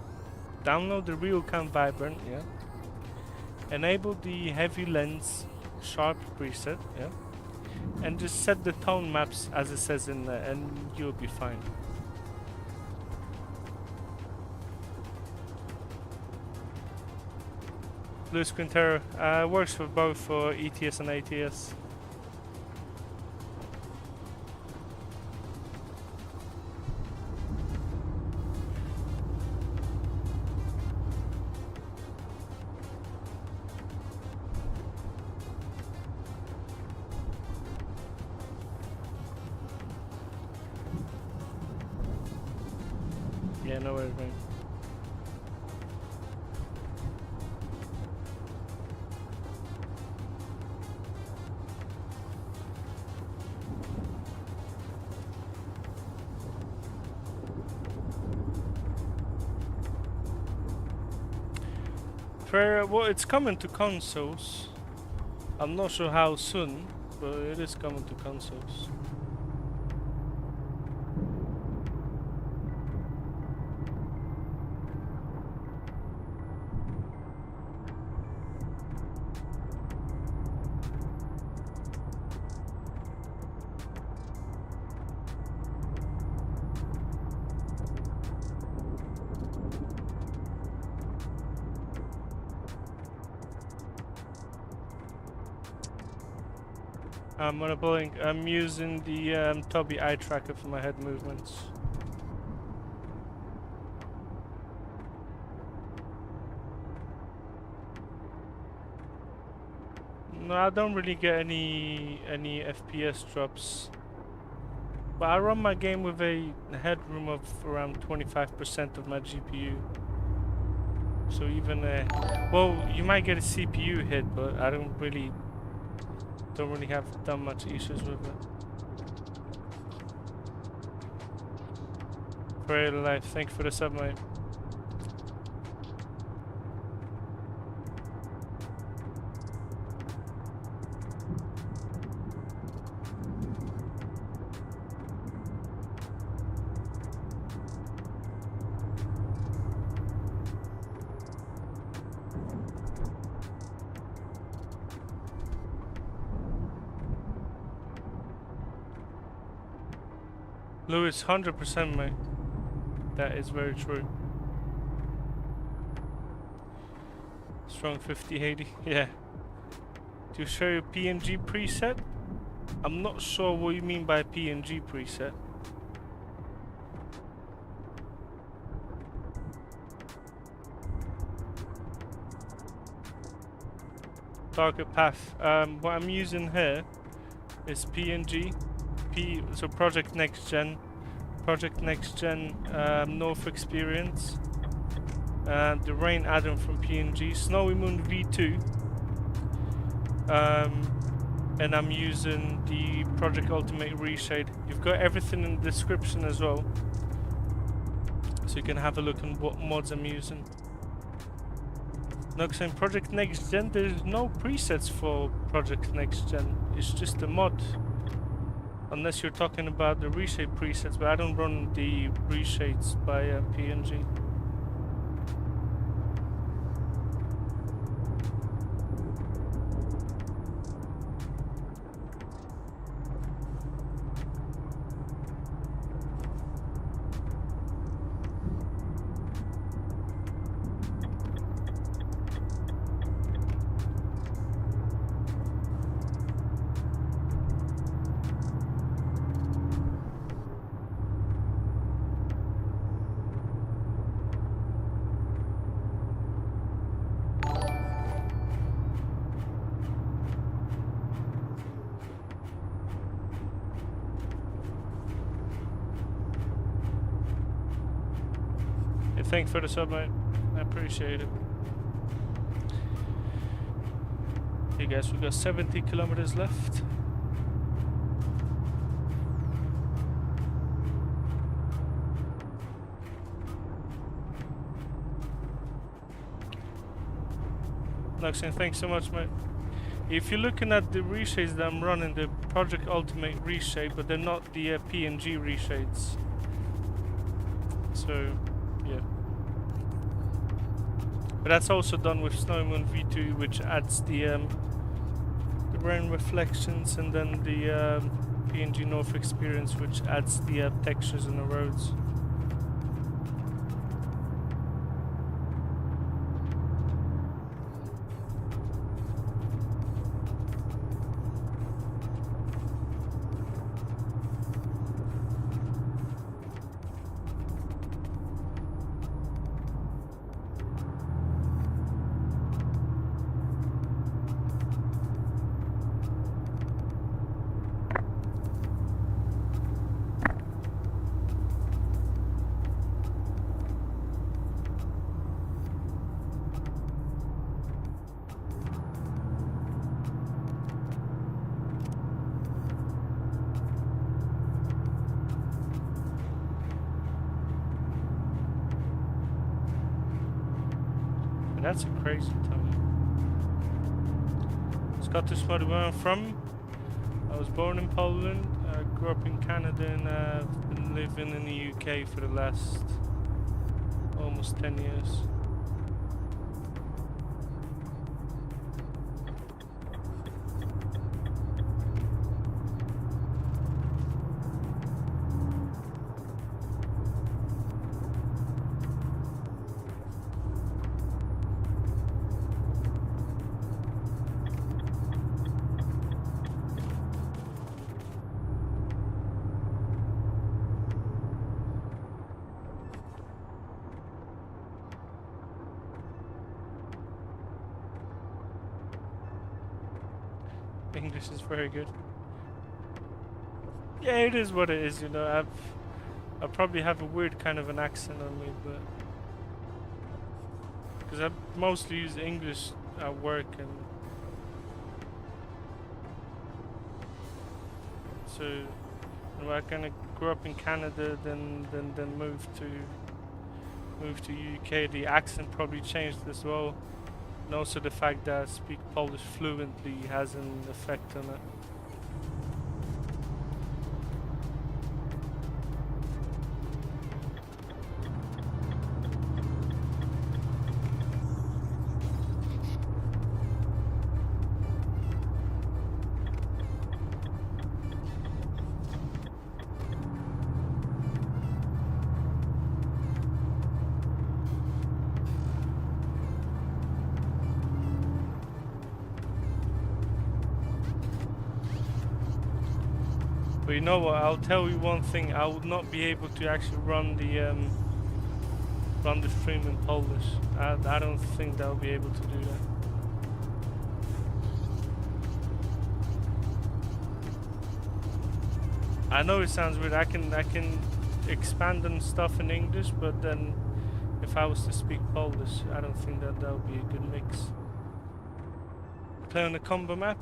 Download the RealCam Vibrant, yeah. Enable the heavy lens sharp preset, yeah, and just set the tone maps as it says in there, and you'll be fine. Luis Quintero works for both for ETS and ATS. Yeah, no worries, mate. Well, it's coming to consoles. I'm not sure how soon, but it is coming to consoles. I'm on a blink. I'm using the Toby eye tracker for my head movements. No, I don't really get any FPS drops. But I run my game with a headroom of around 25% of my GPU. So even well, you might get a CPU hit, but I don't really have that much issues with it. Very life, thank you for the sub, mate. Lewis, 100%, mate. That is very true. Strong 5080, yeah. Do you show your PNG preset? I'm not sure what you mean by PNG preset. Target path. What I'm using here is PNG. So Project Next-Gen NorthExperience, the Rain Addon from PNG, SnowyMoon V2, and I'm using the Project Ultimate ReShade. You've got everything in the description as well, so you can have a look on what mods I'm using. No, saying Project Next-Gen, there's no presets for Project Next-Gen, it's just a mod. Unless you're talking about the reshade presets, but I don't run the reshades by PNG. Thanks for the sub, mate. I appreciate it. Hey guys, we got 70 kilometers left. Luxon, thanks so much, mate. If you're looking at the reshades that I'm running, the Project Ultimate ReShade, but they're not the PNG reshades. So, yeah. But that's also done with SnowyMoon V2, which adds the rain reflections, and then the PNG NorthExperience, which adds the textures in the roads. That's a crazy time. Scottish mother, where I'm from. I was born in Poland, grew up in Canada, and I've been living in the UK for the last almost 10 years. English is very good. Yeah, it is what it is, you know. I probably have a weird kind of an accent on me, but because I mostly use English at work, and so you know, I kind of grew up in Canada, then moved to UK. The accent probably changed as well. And also the fact that I speak Polish fluently has an effect on it. But you know what? I'll tell you one thing. I would not be able to actually run the stream in Polish. I don't think I'll be able to do that. I know it sounds weird. I can expand on stuff in English, but then if I was to speak Polish, I don't think that would be a good mix. Play on the combo map?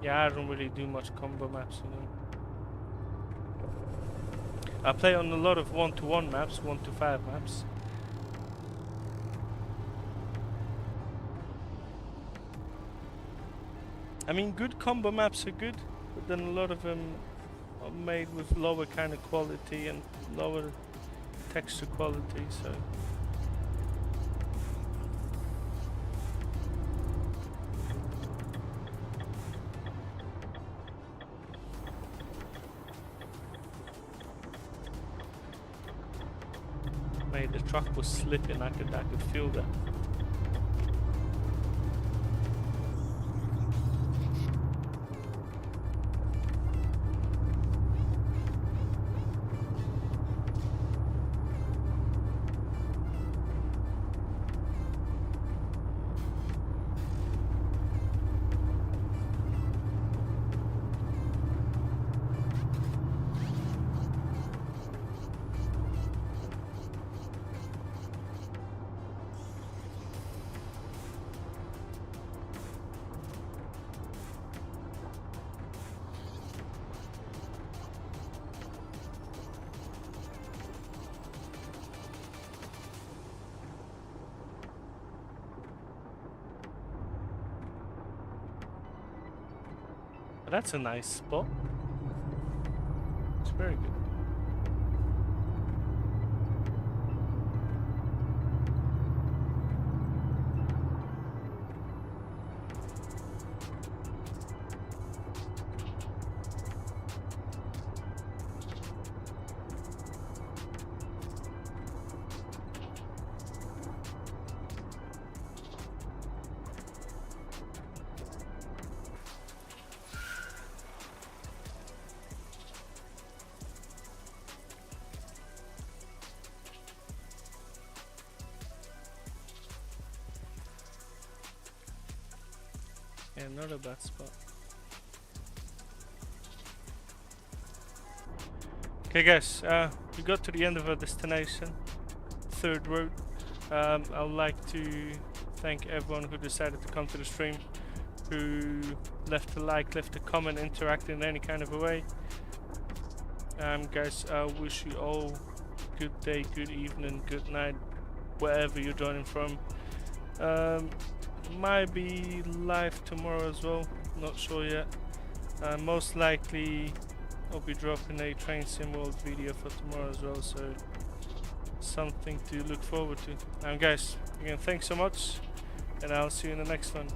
Yeah, I don't really do much combo maps, you know. I play on a lot of 1-to-1 maps, 1-to-5 maps. I mean, good combo maps are good, but then a lot of them are made with lower kind of quality and lower texture quality, so. Mate, the truck was slipping, I could feel that. But that's a nice spot. It's very good. Yeah, not a bad spot. Okay guys, we got to the end of our destination, third road. I would like to thank everyone who decided to come to the stream, who left a like, left a comment, interacted in any kind of a way. Guys, I wish you all good day, good evening, good night, wherever you're joining from. Might be live tomorrow as well, not sure yet. Most likely I'll be dropping a Train Sim World video for tomorrow as well, so something to look forward to. Guys, again, thanks so much, and I'll see you in the next one.